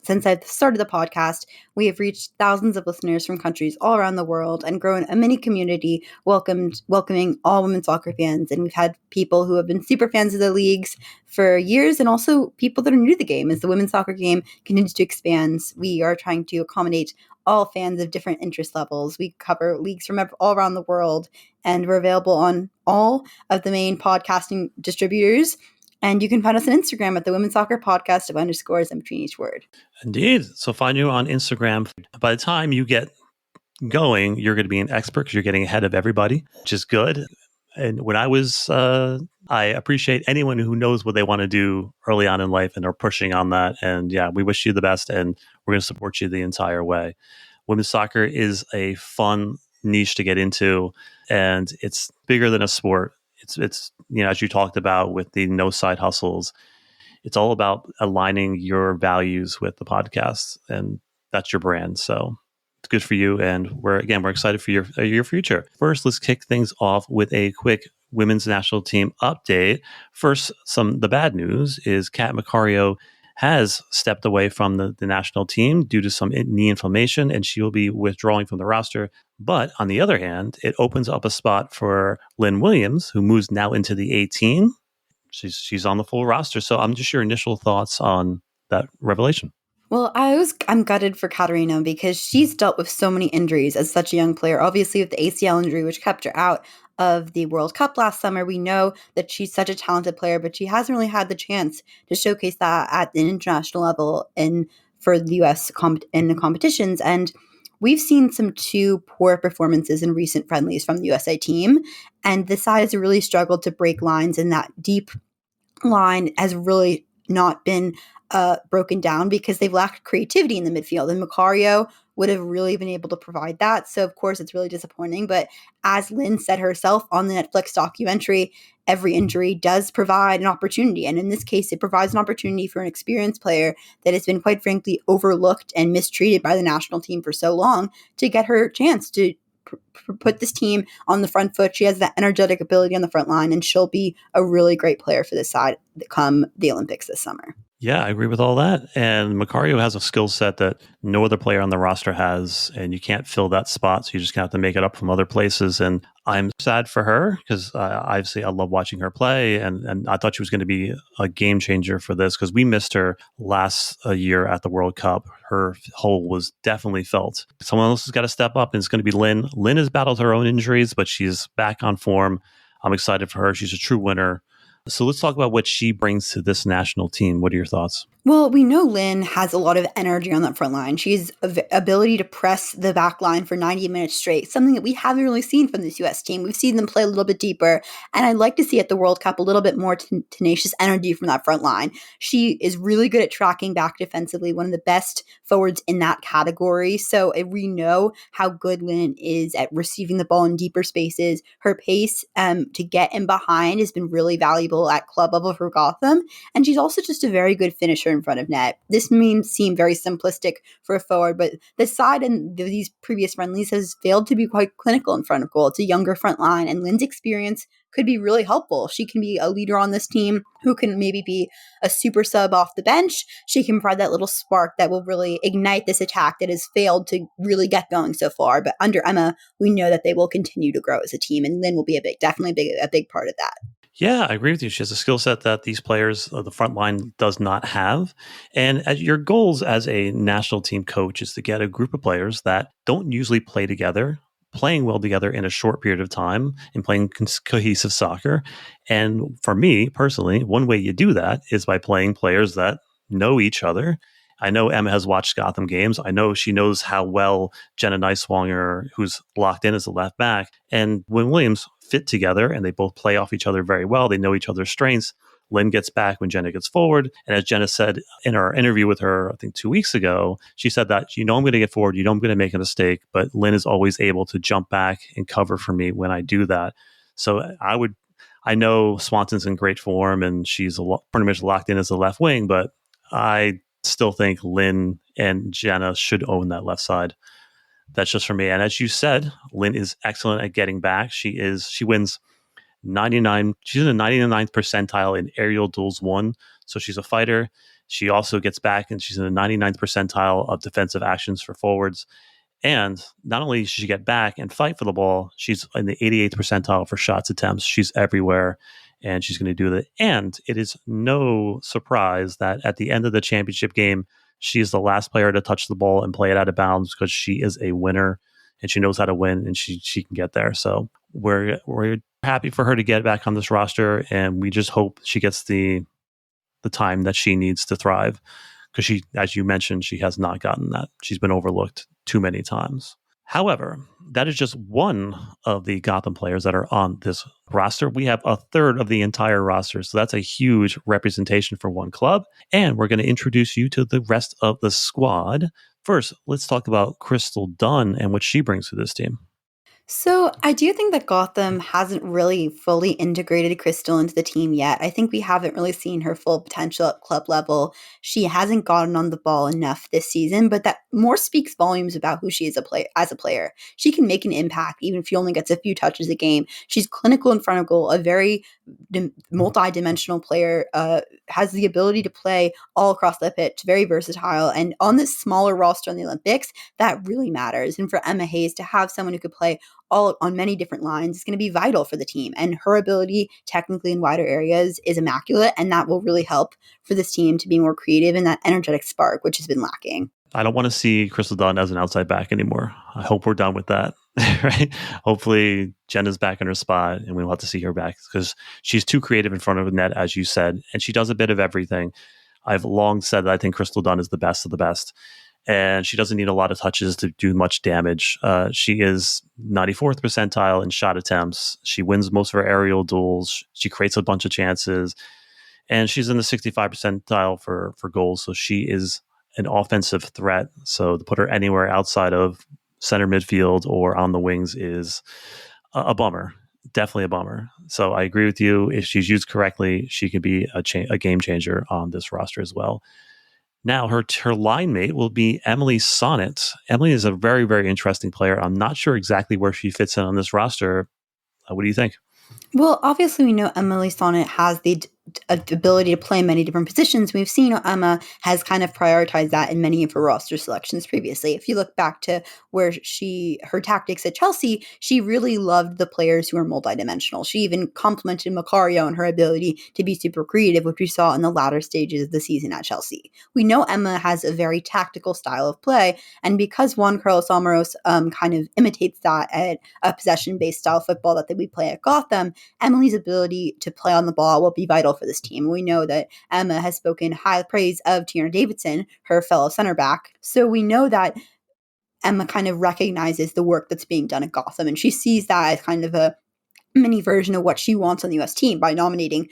since I've started the podcast, we have reached thousands of listeners from countries all around the world and grown a mini community welcoming all women's soccer fans. And we've had people who have been super fans of the leagues for years and also people that are new to the game. As the women's soccer game continues to expand, we are trying to accommodate all fans of different interest levels. We cover leagues from all around the world, and we're available on all of the main podcasting distributors. And you can find us on Instagram at the Women's Soccer Podcast of underscores in between each word. Indeed. So find you on Instagram. By the time you get going, you're going to be an expert because you're getting ahead of everybody, which is good. And when I appreciate anyone who knows what they want to do early on in life and are pushing on that. And yeah, we wish you the best, and we're going to support you the entire way. Women's soccer is a fun niche to get into, and it's bigger than a sport. It's as you talked about with the no side hustles, it's all about aligning your values with the podcast, and that's your brand. So it's good for you, and we're excited for your future. First, let's kick things off with a quick women's national team update. First, the bad news is Kat Macario has stepped away from the national team due to some knee inflammation, and she will be withdrawing from the roster. But on the other hand, it opens up a spot for Lynn Williams, who moves now into the 18. She's on the full roster. So I'm just your initial thoughts on that revelation. Well, I'm gutted for Katarina because she's dealt with so many injuries as such a young player. Obviously, with the ACL injury, which kept her out of the World Cup last summer, we know that she's such a talented player, but she hasn't really had the chance to showcase that at an international level for the U.S. in the competitions. And we've seen some two poor performances in recent friendlies from the USA team, and the side has really struggled to break lines, and that deep line has really not been broken down because they've lacked creativity in the midfield, and Macario would have really been able to provide that. So, of course, it's really disappointing. But as Lynn said herself on the Netflix documentary, every injury does provide an opportunity. And in this case, it provides an opportunity for an experienced player that has been, quite frankly, overlooked and mistreated by the national team for so long to get her chance to put this team on the front foot. She has that energetic ability on the front line, and she'll be a really great player for this side come the Olympics this summer. Yeah, I agree with all that. And Macario has a skill set that no other player on the roster has, and you can't fill that spot. So you just have to make it up from other places. And I'm sad for her because obviously I love watching her play. And I thought she was going to be a game changer for this because we missed her last year at the World Cup. Her hole was definitely felt. Someone else has got to step up, and it's going to be Lynn. Lynn has battled her own injuries, but she's back on form. I'm excited for her. She's a true winner. So let's talk about what she brings to this national team. What are your thoughts? Well, we know Lynn has a lot of energy on that front line. She's ability to press the back line for 90 minutes straight, something that we haven't really seen from this U.S. team. We've seen them play a little bit deeper, and I'd like to see at the World Cup a little bit more tenacious energy from that front line. She is really good at tracking back defensively, one of the best forwards in that category. So we know how good Lynn is at receiving the ball in deeper spaces. Her pace to get in behind has been really valuable at club level for Gotham, and she's also just a very good finisher in front of net. This may seem very simplistic for a forward, but the side in these previous friendlies has failed to be quite clinical in front of goal. It's a younger front line, and Lynn's experience could be really helpful. She can be a leader on this team who can maybe be a super sub off the bench. She can provide that little spark that will really ignite this attack that has failed to really get going so far. But under Emma, we know that they will continue to grow as a team, and Lynn will be definitely a big part of that. Yeah, I agree with you. She has a skill set that these players of the front line does not have. And your goals as a national team coach is to get a group of players that don't usually play together, playing well together in a short period of time and playing cohesive soccer. And for me personally, one way you do that is by playing players that know each other. I know Emma has watched Gotham games. I know she knows how well Jenna Neiswanger, who's locked in as a left back, and Wynn Williams fit together, and they both play off each other very well. They know each other's strengths. Lynn gets back when Jenna gets forward. And as Jenna said in our interview with her, I think 2 weeks ago, she said that, I'm going to get forward. I'm going to make a mistake, but Lynn is always able to jump back and cover for me when I do that. So I know Swanson's in great form and she's pretty much locked in as the left wing, but I still think Lynn and Jenna should own that left side. That's just for me. And as you said, Lynn is excellent at getting back. She wins 99. She's in the 99th percentile in aerial duels won. So she's a fighter. She also gets back and she's in the 99th percentile of defensive actions for forwards. And not only does she get back and fight for the ball, she's in the 88th percentile for shots attempts. She's everywhere and she's going to do that. And it is no surprise that at the end of the championship game, she is the last player to touch the ball and play it out of bounds because she is a winner and she knows how to win and she can get there. So we're happy for her to get back on this roster, and we just hope she gets the time that she needs to thrive because she, as you mentioned, she has not gotten that. She's been overlooked too many times. However, that is just one of the Gotham players that are on this roster. We have a third of the entire roster, so that's a huge representation for one club. And we're going to introduce you to the rest of the squad. First, let's talk about Crystal Dunn and what she brings to this team. So I do think that Gotham hasn't really fully integrated Crystal into the team yet. I think we haven't really seen her full potential at club level. She hasn't gotten on the ball enough this season, but that more speaks volumes about who she is as a player. She can make an impact even if she only gets a few touches a game. She's clinical in front of goal, a very multi-dimensional player, has the ability to play all across the pitch, very versatile. And on this smaller roster in the Olympics, that really matters. And for Emma Hayes to have someone who could play all on many different lines is going to be vital for the team. And her ability technically in wider areas is immaculate. And that will really help for this team to be more creative and that energetic spark, which has been lacking. I don't want to see Crystal Dunn as an outside back anymore. I hope we're done with that, right? Hopefully Jenna's back in her spot and we'll have to see her back because she's too creative in front of the net, as you said, and she does a bit of everything. I've long said that I think Crystal Dunn is the best of the best, and she doesn't need a lot of touches to do much damage. She is 94th percentile in shot attempts. She wins most of her aerial duels. She creates a bunch of chances, and she's in the 65th percentile for goals. So she is an offensive threat. So to put her anywhere outside of center midfield or on the wings is a bummer. Definitely a bummer. So I agree with you. If she's used correctly, she could be a game changer on this roster as well. Now, her line mate will be Emily Sonnet. Emily is a very, very interesting player. I'm not sure exactly where she fits in on this roster. What do you think? Well, obviously, we know Emily Sonnet has the ability to play many different positions. We've seen Emma has kind of prioritized that in many of her roster selections previously. If you look back to where her tactics at Chelsea, she really loved the players who are multidimensional. She even complimented Macario on her ability to be super creative, which we saw in the latter stages of the season at Chelsea. We know Emma has a very tactical style of play, and because Juan Carlos Almaros kind of imitates that at a possession-based style football that we play at Gotham, Emily's ability to play on the ball will be vital for this team. We know that Emma has spoken high praise of Tierney Davidson, her fellow center back. So we know that Emma kind of recognizes the work that's being done at Gotham, and she sees that as kind of a mini version of what she wants on the US team by nominating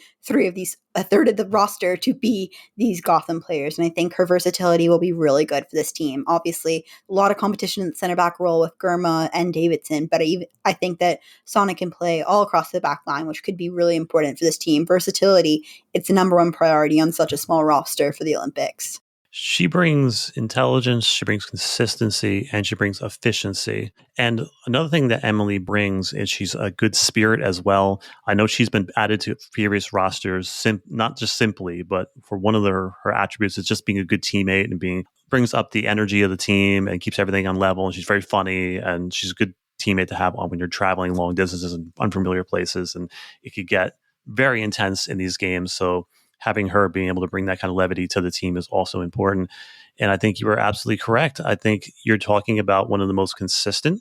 a third of the roster to be these Gotham players. And I think her versatility will be really good for this team. Obviously, a lot of competition in the center back role with Germa and Davidson, but I think that Sonic can play all across the back line, which could be really important for this team. Versatility, it's the number one priority on such a small roster for the Olympics. She brings intelligence, she brings consistency, and she brings efficiency. And another thing that Emily brings is she's a good spirit as well. I know she's been added to previous rosters, not just simply, but for one of her attributes is just being a good teammate and brings up the energy of the team and keeps everything on level. And she's very funny, and she's a good teammate to have on when you're traveling long distances and unfamiliar places. And it could get very intense in these games. So having her being able to bring that kind of levity to the team is also important. And I think you are absolutely correct. I think you're talking about one of the most consistent,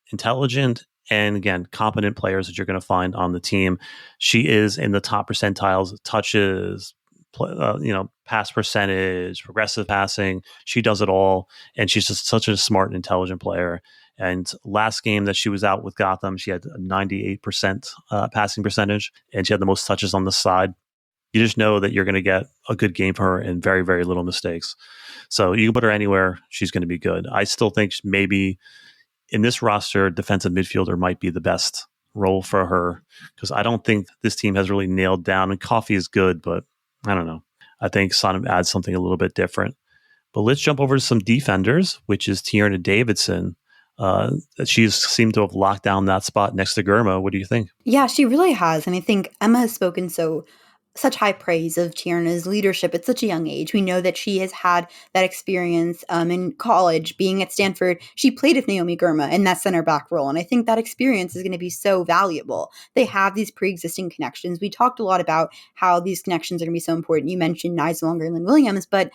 intelligent, and again, competent players that you're going to find on the team. She is in the top percentiles, touches, pass percentage, progressive passing. She does it all. And she's just such a smart and intelligent player. And last game that she was out with Gotham, she had a 98% passing percentage, and she had the most touches on the side. You just know that you're going to get a good game for her and very, very little mistakes. So you can put her anywhere. She's going to be good. I still think maybe in this roster, defensive midfielder might be the best role for her, because I don't think this team has really nailed down. And Coffee is good, but I don't know. I think Sonam adds something a little bit different. But let's jump over to some defenders, which is Tierna Davidson. She's seemed to have locked down that spot next to Germa. What do you think? Yeah, she really has. And I think Emma has spoken such high praise of Tierna's leadership at such a young age. We know that she has had that experience in college, being at Stanford. She played with Naomi Germa in that center back role, and I think that experience is going to be so valuable. They have these pre-existing connections. We talked a lot about how these connections are going to be so important. You mentioned Nice-Longer and Lynn Williams, but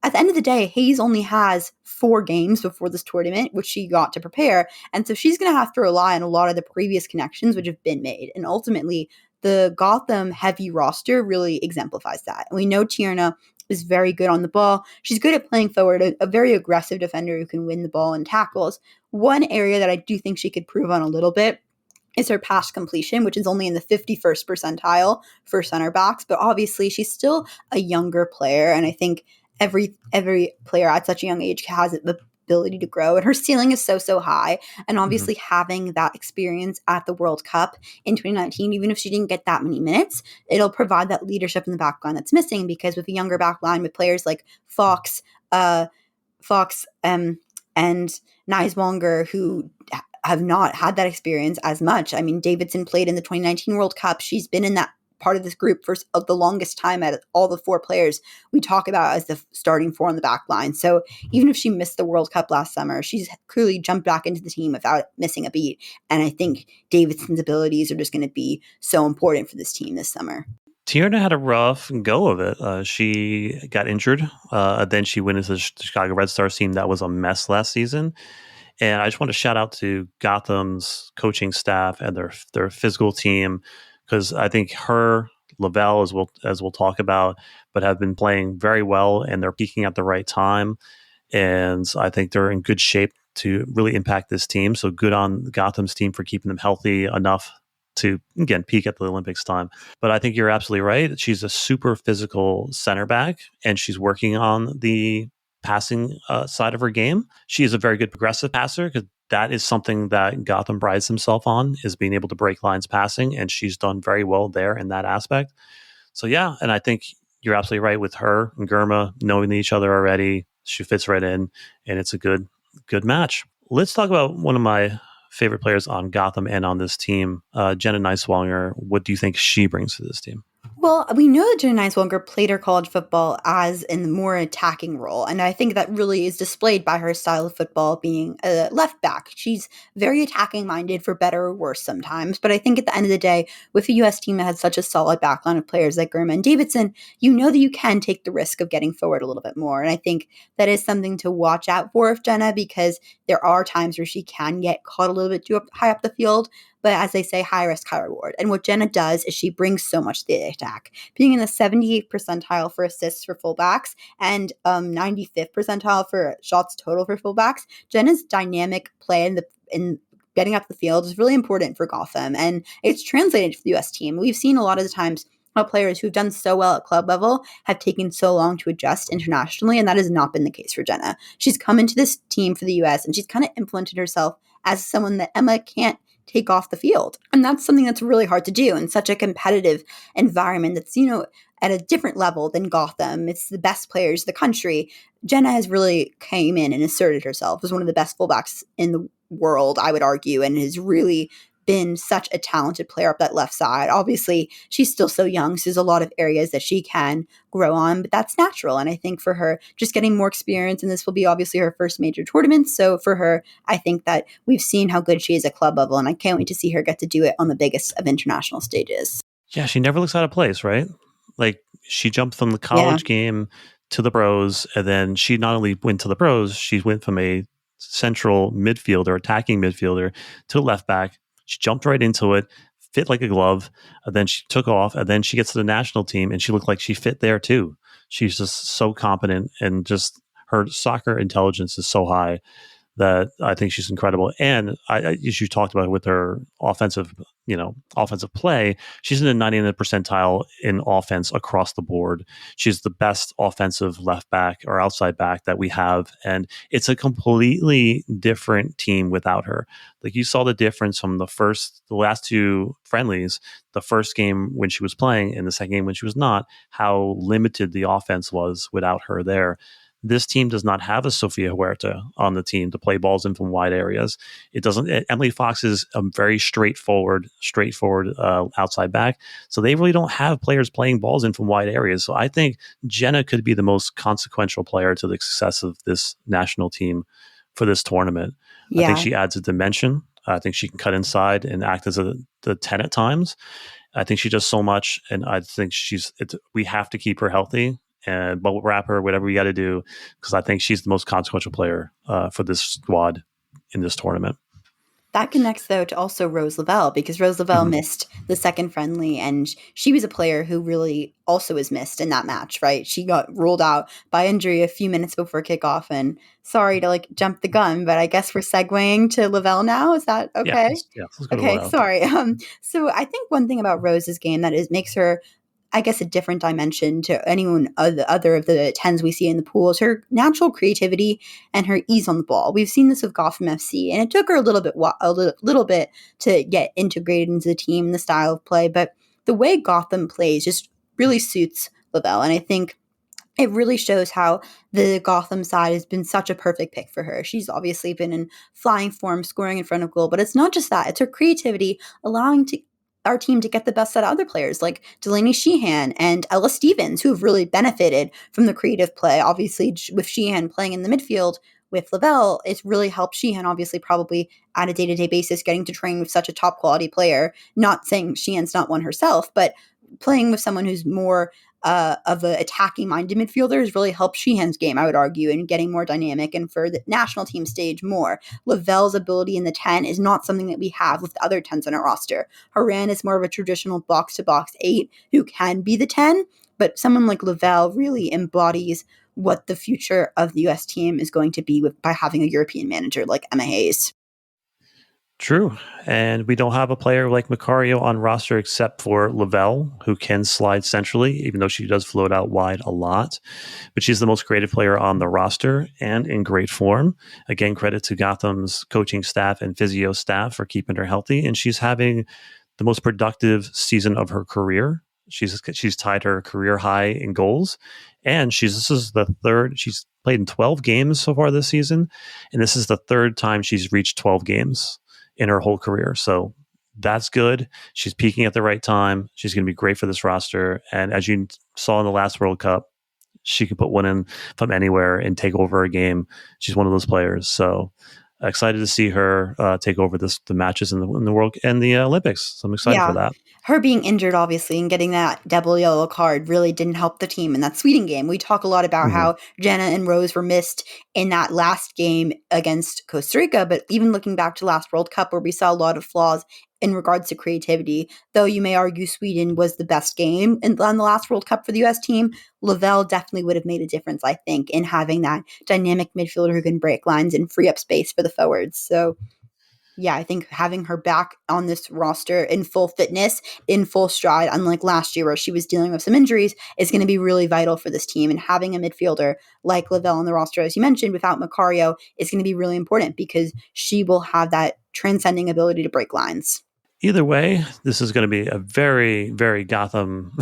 at the end of the day, Hayes only has 4 games before this tournament, which she got to prepare. And so she's going to have to rely on a lot of the previous connections which have been made. And ultimately, the Gotham heavy roster really exemplifies that. And we know Tierna is very good on the ball. She's good at playing forward, a very aggressive defender who can win the ball and tackles. One area that I do think she could prove on a little bit is her pass completion, which is only in the 51st percentile for center backs. But obviously, she's still a younger player. And I think every player at such a young age has the ability to grow, and her ceiling is so high. And obviously having that experience at the World Cup in 2019, even if she didn't get that many minutes, it'll provide that leadership in the back line that's missing, because with a younger back line with players like Fox and Nice-Longer, who have not had that experience as much. I mean, Davidson played in the 2019 World Cup. She's been in that part of this group for the longest time at all the 4 players we talk about as the starting 4 on the back line. So even if she missed the World Cup last summer, she's clearly jumped back into the team without missing a beat. And I think Davidson's abilities are just going to be so important for this team this summer. Tierna had a rough go of it. She got injured. Then she went into the Chicago Red Stars team that was a mess last season. And I just want to shout out to Gotham's coaching staff and their physical team, because I think Lavelle, as we'll talk about, but have been playing very well, and they're peaking at the right time. And I think they're in good shape to really impact this team. So good on Gotham's team for keeping them healthy enough to, again, peak at the Olympics time. But I think you're absolutely right. She's a super physical center back, and she's working on the passing side of her game. She is a very good progressive passer, because that is something that Gotham prides himself on, is being able to break lines passing, and she's done very well there in that aspect. So yeah, and I think you're absolutely right with her and Germa knowing each other already. She fits right in, and it's a good match. Let's talk about one of my favorite players on Gotham and on this team, Jenna Nice-Longer. What do you think she brings to this team? Well, we know that Jenna Nice-Longer played her college football as in the more attacking role, and I think that really is displayed by her style of football being a left back. She's very attacking minded, for better or worse sometimes, but I think at the end of the day, with a U.S. team that has such a solid backline of players like Germa and Davidson, you know that you can take the risk of getting forward a little bit more, and I think that is something to watch out for with Jenna, because there are times where she can get caught a little bit too high up the field. But as they say, high risk, high reward. And what Jenna does is she brings so much to the attack. Being in the 78th percentile for assists for fullbacks and 95th percentile for shots total for fullbacks, Jenna's dynamic play in getting up the field is really important for Gotham, and it's translated to the US team. We've seen a lot of the times how players who've done so well at club level have taken so long to adjust internationally, and that has not been the case for Jenna. She's come into this team for the US, and she's kind of implemented herself as someone that Emma can't take off the field. And that's something that's really hard to do in such a competitive environment that's, at a different level than Gotham. It's the best players in the country. Jenna has really came in and asserted herself as one of the best fullbacks in the world, I would argue, and has really been such a talented player up that left side. Obviously, she's still so young, so there's a lot of areas that she can grow on, but that's natural. And I think for her, just getting more experience, and this will be obviously her first major tournament. So for her, I think that we've seen how good she is at club level, and I can't wait to see her get to do it on the biggest of international stages. Yeah, she never looks out of place, right? Like, she jumped from the college game to the pros, and then she not only went to the pros, she went from a central midfielder, attacking midfielder, to left back. She jumped right into it, fit like a glove, and then she took off, and then she gets to the national team, and she looked like she fit there too. She's just so competent, and just her soccer intelligence is so high that I think she's incredible. And as you talked about with her offensive play, she's in the 90th percentile in offense across the board. She's the best offensive left back or outside back that we have. And it's a completely different team without her. Like, you saw the difference from the last two friendlies, the first game when she was playing and the second game when she was not, how limited the offense was without her there. This team does not have a Sofia Huerta on the team to play balls in from wide areas. It doesn't. Emily Fox is a very straightforward outside back. So they really don't have players playing balls in from wide areas. So I think Jenna could be the most consequential player to the success of this national team for this tournament. Yeah. I think she adds a dimension. I think she can cut inside and act as the 10 at times. I think she does so much, and I think we have to keep her healthy and bubble wrap her, whatever we got to do, because I think she's the most consequential player for this squad in this tournament. That connects, though, to also Rose Lavelle, because Rose Lavelle missed the second friendly, and she was a player who really also was missed in that match, right? She got ruled out by injury a few minutes before kickoff, and sorry to jump the gun, but I guess we're segueing to Lavelle now. Is that okay? Yeah, let's go to okay, Lavelle. Sorry. So I think one thing about Rose's game that makes her, I guess, a different dimension to anyone other of the 10s we see in the pool is her natural creativity and her ease on the ball. We've seen this with Gotham FC, and it took her a little bit to get integrated into the team and the style of play, but the way Gotham plays just really suits Lavelle, and I think it really shows how the Gotham side has been such a perfect pick for her. She's obviously been in flying form, scoring in front of goal, but it's not just that. It's her creativity allowing our team to get the best out of other players like Delaney Sheehan and Ella Stevens, who have really benefited from the creative play. Obviously, with Sheehan playing in the midfield with Lavelle, it's really helped Sheehan, obviously, probably on a day-to-day basis, getting to train with such a top-quality player. Not saying Sheehan's not one herself, but playing with someone who's more of an attacking-minded midfielder has really helped Sheehan's game, I would argue, in getting more dynamic, and for the national team stage more. Lavelle's ability in the 10 is not something that we have with the other 10s on our roster. Haran is more of a traditional box-to-box 8 who can be the 10, but someone like Lavelle really embodies what the future of the U.S. team is going to be by having a European manager like Emma Hayes. True. And we don't have a player like Macario on roster except for Lavelle, who can slide centrally, even though she does float out wide a lot. But she's the most creative player on the roster and in great form. Again, credit to Gotham's coaching staff and physio staff for keeping her healthy. And she's having the most productive season of her career. She's tied her career high in goals. And this is the third. She's played in 12 games so far this season. And this is the third time she's reached 12 games in her whole career. So that's good. She's peaking at the right time. She's going to be great for this roster. And as you saw in the last World Cup, she can put one in from anywhere and take over a game. She's one of those players. So excited to see her take over the matches in the World and the Olympics. So I'm excited for that. Her being injured, obviously, and getting that double yellow card really didn't help the team in that Sweden game. We talk a lot about how Jenna and Rose were missed in that last game against Costa Rica, but even looking back to last World Cup where we saw a lot of flaws in regards to creativity, though you may argue Sweden was the best game on the last World Cup for the U.S. team, Lavelle definitely would have made a difference, I think, in having that dynamic midfielder who can break lines and free up space for the forwards. So yeah, I think having her back on this roster in full fitness, in full stride, unlike last year where she was dealing with some injuries, is going to be really vital for this team. And having a midfielder like Lavelle on the roster, as you mentioned, without Macario, is going to be really important because she will have that transcending ability to break lines. Either way, this is going to be a very, very Gotham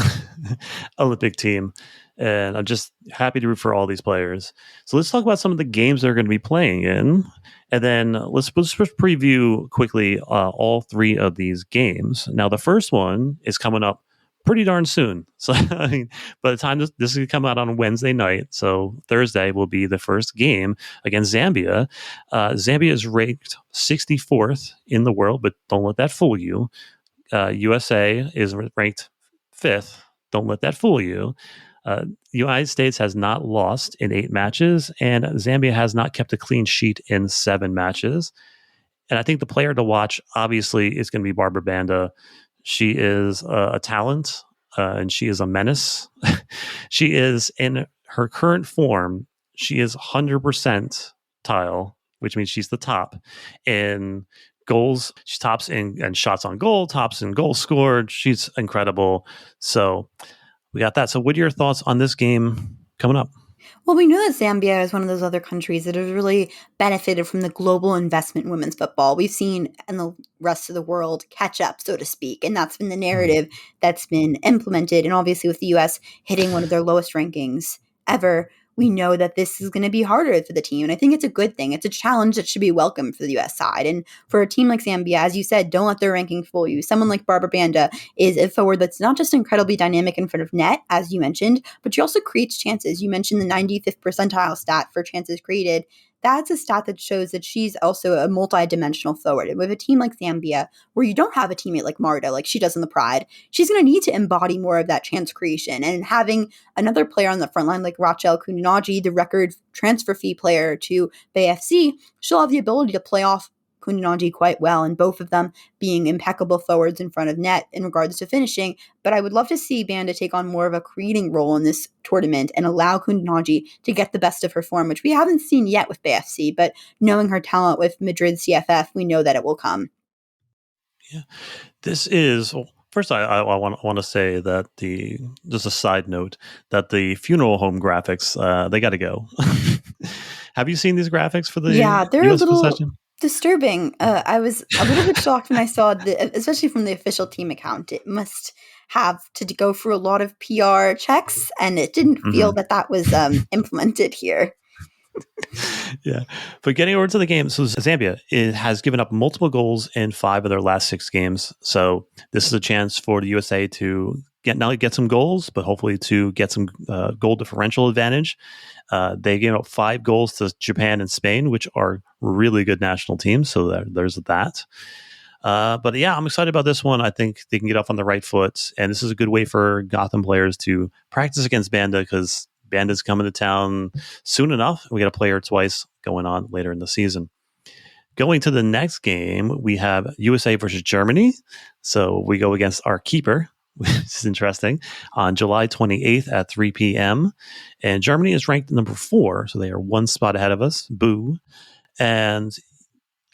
Olympic team. And I'm just happy to root for all these players. So let's talk about some of the games they're going to be playing in. And then let's just preview quickly all three of these games. Now, the first one is coming up pretty darn soon. So, I mean, by the time this is going to come out on Wednesday night, so Thursday will be the first game against Zambia. Zambia is ranked 64th in the world, but don't let that fool you. USA is ranked 5th. Don't let that fool you. United States has not lost in 8 matches, and Zambia has not kept a clean sheet in 7 matches. And I think the player to watch, obviously, is going to be Barbara Banda. She is a talent, and she is a menace. She is, in her current form, she is 100% tile, which means she's the top in goals. She tops in and shots on goal, tops in goals scored. She's incredible. So we got that. So what are your thoughts on this game coming up? Well, we know that Zambia is one of those other countries that has really benefited from the global investment in women's football. We've seen in the rest of the world catch up, so to speak, and that's been the narrative that's been implemented. And obviously with the US hitting one of their lowest rankings ever, we know that this is going to be harder for the team. And I think it's a good thing. It's a challenge that should be welcomed for the US side. And for a team like Zambia, as you said, don't let their ranking fool you. Someone like Barbara Banda is a forward that's not just incredibly dynamic in front of net, as you mentioned, but she also creates chances. You mentioned the 95th percentile stat for chances created. That's a stat that shows that she's also a multi-dimensional forward. And with a team like Zambia, where you don't have a teammate like Marta, like she does in the Pride, she's going to need to embody more of that chance creation. And having another player on the front line like Rachel Kuninaji, the record transfer fee player to BFC, she'll have the ability to play off Kuninaji quite well, and both of them being impeccable forwards in front of net in regards to finishing. But I would love to see Banda take on more of a creating role in this tournament and allow Kuninaji to get the best of her form, which we haven't seen yet with BFC, but knowing her talent with Madrid CFF, we know that it will come. Yeah, this is. Well, first, I want to say that just a side note that the funeral home graphics they got to go. Have you seen these graphics for the They're U.S. a little possession? disturbing. I was a little bit shocked when I saw especially from the official team account. It must have to go through a lot of PR checks, and it didn't feel that was implemented here. Yeah, but getting over to the game, so Zambia has given up multiple goals in 5 of their last 6 games. So this is a chance for the USA to not only get some goals, but hopefully to get some goal differential advantage. They gave up 5 goals to Japan and Spain, which are really good national teams. So there's that. But yeah, I'm excited about this one. I think they can get off on the right foot, and this is a good way for Gotham players to practice against Banda because Banda's coming to town soon enough. We got a player twice going on later in the season. Going to the next game, we have USA versus Germany. So we go against our keeper, which is interesting, on July 28th at 3 p.m. And Germany is ranked number 4, so they are 1 spot ahead of us. Boo. And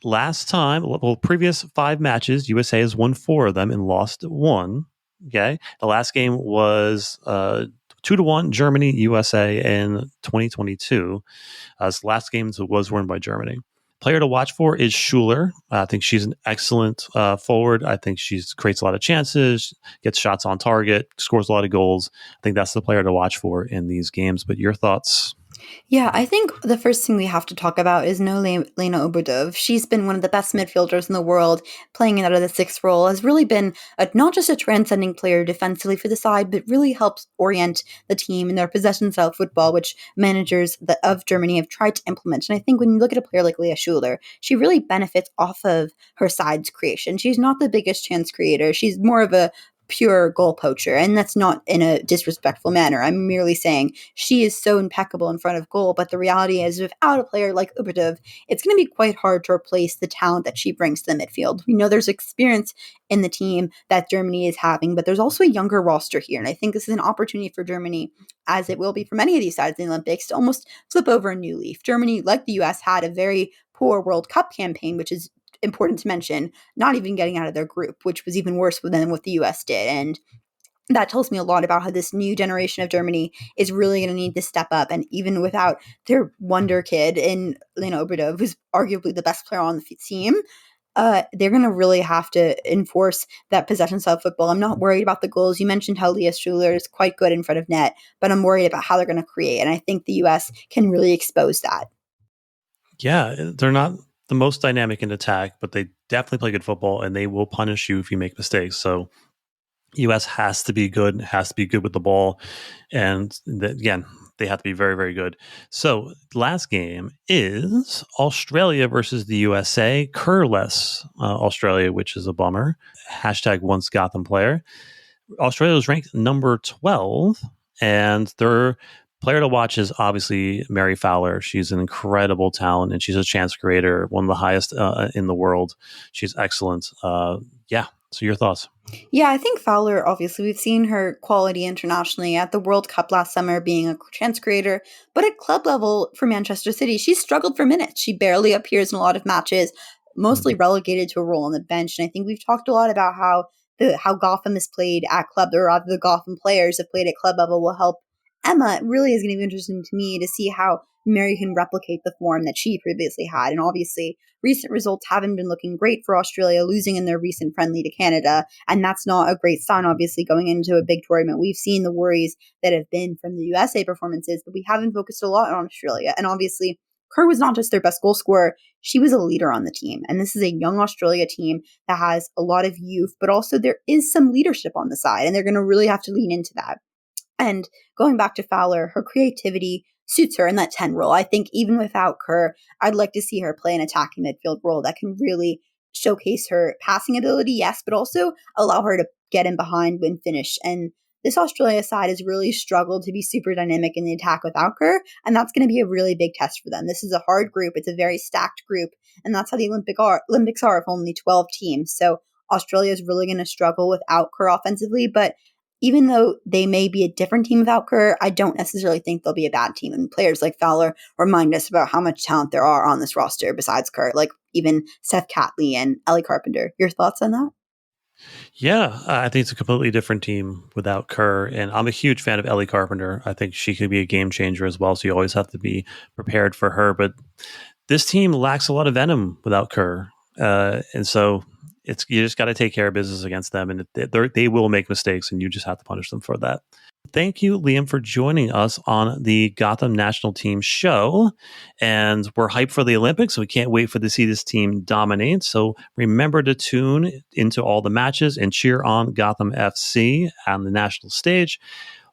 last time, previous 5 matches, USA has won 4 of them and lost 1. Okay. The last game was 2-1 Germany USA in 2022. This last game was won by Germany. Player to watch for is Schuler. I think she's an excellent forward. I think she creates a lot of chances, gets shots on target, scores a lot of goals. I think that's the player to watch for in these games. But your thoughts? Yeah, I think the first thing we have to talk about is Lena Oberdov. She's been one of the best midfielders in the world, playing it out of the 6th role, has really been not just a transcending player defensively for the side, but really helps orient the team in their possession-style football, which managers of Germany have tried to implement. And I think when you look at a player like Lea Schuler, she really benefits off of her side's creation. She's not the biggest chance creator. She's more of a pure goal poacher, and that's not in a disrespectful manner. I'm merely saying she is so impeccable in front of goal, but the reality is without a player like Uberdov, it's going to be quite hard to replace the talent that she brings to the midfield. We know there's experience in the team that Germany is having, but there's also a younger roster here, and I think this is an opportunity for Germany, as it will be for many of these sides in the Olympics, to almost flip over a new leaf. Germany, like the US, had a very poor World Cup campaign, which is important to mention, not even getting out of their group, which was even worse than what the US did. And that tells me a lot about how this new generation of Germany is really going to need to step up. And even without their wonder kid in Lena Oberdov, who's arguably the best player on the team, they're going to really have to enforce that possession style football. I'm not worried about the goals. You mentioned how Leah Struhler is quite good in front of net, but I'm worried about how they're going to create. And I think the U.S. can really expose that. Yeah, they're not the most dynamic in attack, but they definitely play good football, and they will punish you if you make mistakes. So US has to be good, with the ball. And again, they have to be very, very good. So last game is Australia versus the USA. Curless Australia, which is a bummer. Hashtag once Gotham player. Australia was ranked number 12, and their player to watch is obviously Mary Fowler. She's an incredible talent, and she's a chance creator, one of the highest in the world. She's excellent. Yeah. So your thoughts? Yeah, I think Fowler, obviously, we've seen her quality internationally at the World Cup last summer being a chance creator, but at club level for Manchester City, she's struggled for minutes. She barely appears in a lot of matches, mostly relegated to a role on the bench. And I think we've talked a lot about how Gotham has played at club, or rather the Gotham players have played at club level will help Emma. It really is going to be interesting to me to see how Mary can replicate the form that she previously had. And obviously, recent results haven't been looking great for Australia, losing in their recent friendly to Canada. And that's not a great sign, obviously, going into a big tournament. We've seen the worries that have been from the USA performances, but we haven't focused a lot on Australia. And obviously, Kerr was not just their best goal scorer, she was a leader on the team. And this is a young Australia team that has a lot of youth, but also there is some leadership on the side, and they're going to really have to lean into that. And going back to Fowler, her creativity suits her in that 10 role. I think even without Kerr, I'd like to see her play an attacking midfield role that can really showcase her passing ability, yes, but also allow her to get in behind when finish. And this Australia side has really struggled to be super dynamic in the attack without Kerr, and that's going to be a really big test for them. This is a hard group. It's a very stacked group, and that's how the Olympics are of only 12 teams. So Australia is really going to struggle without Kerr offensively, but even though they may be a different team without Kerr, I don't necessarily think they'll be a bad team. And players like Fowler remind us about how much talent there are on this roster besides Kerr, like even Seth Catley and Ellie Carpenter. Your thoughts on that? Yeah, I think it's a completely different team without Kerr, and I'm a huge fan of Ellie Carpenter. I think she could be a game changer as well, so you always have to be prepared for her. But this team lacks a lot of venom without Kerr, and so you just got to take care of business against them, and they will make mistakes, and you just have to punish them for that. Thank you, Liam, for joining us on the Gotham National Team show. And we're hyped for the Olympics, so we can't wait to see this team dominate. So remember to tune into all the matches and cheer on Gotham FC on the national stage.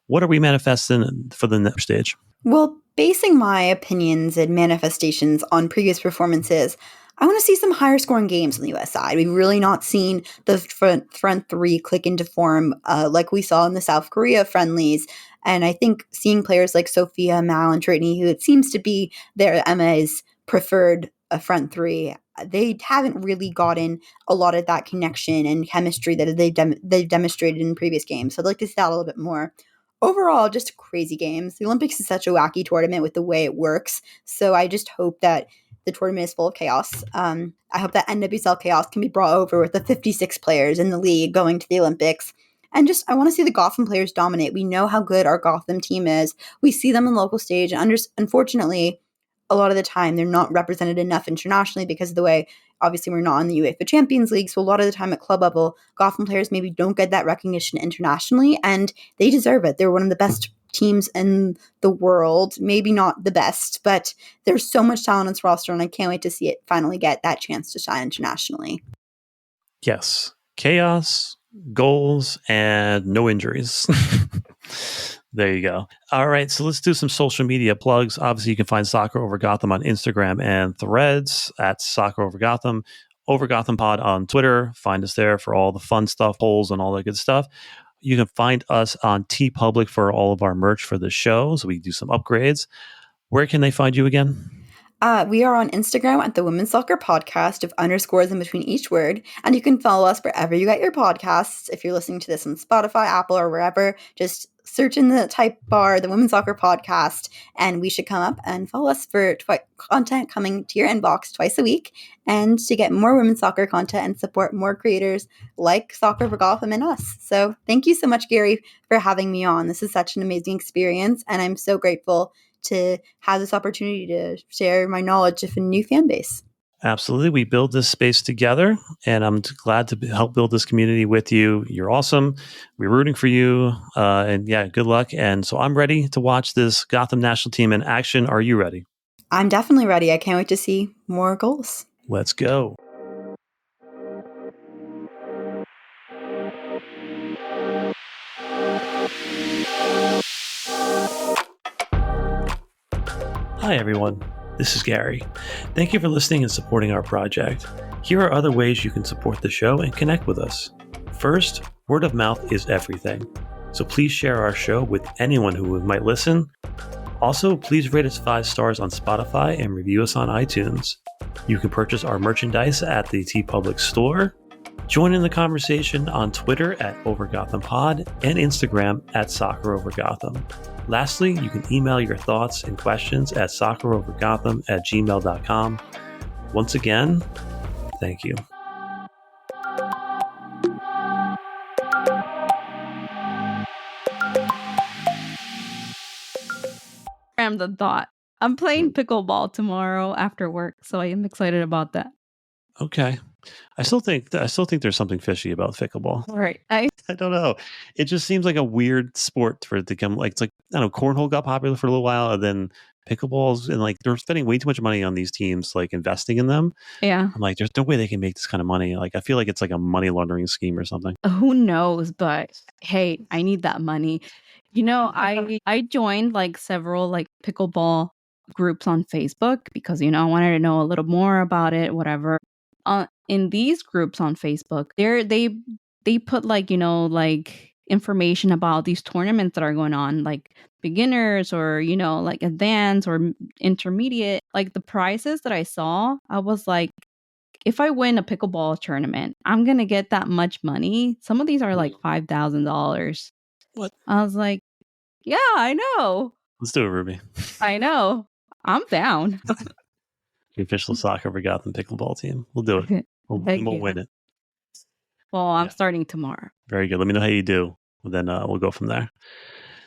What are we manifesting for the next stage? Well, basing my opinions and manifestations on previous performances, I want to see some higher scoring games on the US side. We've really not seen the front three click into form like we saw in the South Korea friendlies. And I think seeing players like Sophia, Mal, and Trinity, who it seems to be their MA's preferred front three, they haven't really gotten a lot of that connection and chemistry that they've demonstrated in previous games. So I'd like to see that a little bit more. Overall, just crazy games. The Olympics is such a wacky tournament with the way it works. So I just hope that the tournament is full of chaos. I hope that NWSL chaos can be brought over with the 56 players in the league going to the Olympics. And just, I want to see the Gotham players dominate. We know how good our Gotham team is. We see them in local stage. And unfortunately, a lot of the time, they're not represented enough internationally because of the way, obviously, we're not in the UEFA Champions League. So a lot of the time at club level, Gotham players maybe don't get that recognition internationally, and they deserve it. They're one of the best teams in the world. Maybe not the best, but there's so much talent on this roster, and I can't wait to see it finally get that chance to shine internationally. Yes. Chaos, goals, and no injuries. There you go. All right, so let's do some social media plugs. Obviously, you can find Soccer Over Gotham on Instagram and Threads at Soccer Over Gotham, Over Gotham Pod on Twitter. Find us there for all the fun stuff, polls, and all that good stuff. You can find us on TeePublic for all of our merch for the show, so we do some upgrades. Where can they find you again? We are on Instagram at the Women's Soccer Podcast with underscores in between each word. And you can follow us wherever you get your podcasts. If you're listening to this on Spotify, Apple, or wherever, just search in the type bar, the Women's Soccer Podcast, and we should come up and follow us for content coming to your inbox twice a week, and to get more women's soccer content and support more creators like Soccer for Gotham and us. So thank you so much, Gary, for having me on. This is such an amazing experience, and I'm so grateful to have this opportunity to share my knowledge of a new fan base. Absolutely. We build this space together, and I'm glad to help build this community with you. You're awesome. We're rooting for you. And yeah, good luck. And so I'm ready to watch this Gotham national team in action. Are you ready? I'm definitely ready. I can't wait to see more goals. Let's go. Hi, everyone. This is Gary. Thank you for listening and supporting our project. Here are other ways you can support the show and connect with us. First, word of mouth is everything. So please share our show with anyone who might listen. Also, please rate us 5 stars on Spotify and review us on iTunes. You can purchase our merchandise at the TeePublic store. Join in the conversation on Twitter at OverGothamPod and Instagram at SoccerOverGotham. Lastly, you can email your thoughts and questions at soccerovergotham@gmail.com. Once again, thank you. The thought. I'm playing pickleball tomorrow after work, so I am excited about that. Okay. I still think there's something fishy about pickleball. Right. I don't know. It just seems like a weird sport for it to come. Like, it's like, I don't know, cornhole got popular for a little while, and then pickleballs, and like they're spending way too much money on these teams, like investing in them. Yeah. I'm like, there's no way they can make this kind of money. Like, I feel like it's like a money laundering scheme or something. Who knows? But hey, I need that money. You know, I joined like several like pickleball groups on Facebook because, you know, I wanted to know a little more about it, whatever. In these groups on Facebook, they put like, you know, like information about these tournaments that are going on, like beginners or, you know, like advanced or intermediate. Like the prizes that I saw, I was like, if I win a pickleball tournament, I'm gonna get that much money. Some of these are like $5,000. What? I was like, yeah, I know. Let's do it, Ruby. I know. I'm down. The official Soccer for Gotham pickleball team. We'll do it. We'll win it. Well, I'm starting tomorrow. Very good. Let me know how you do. Then we'll go from there.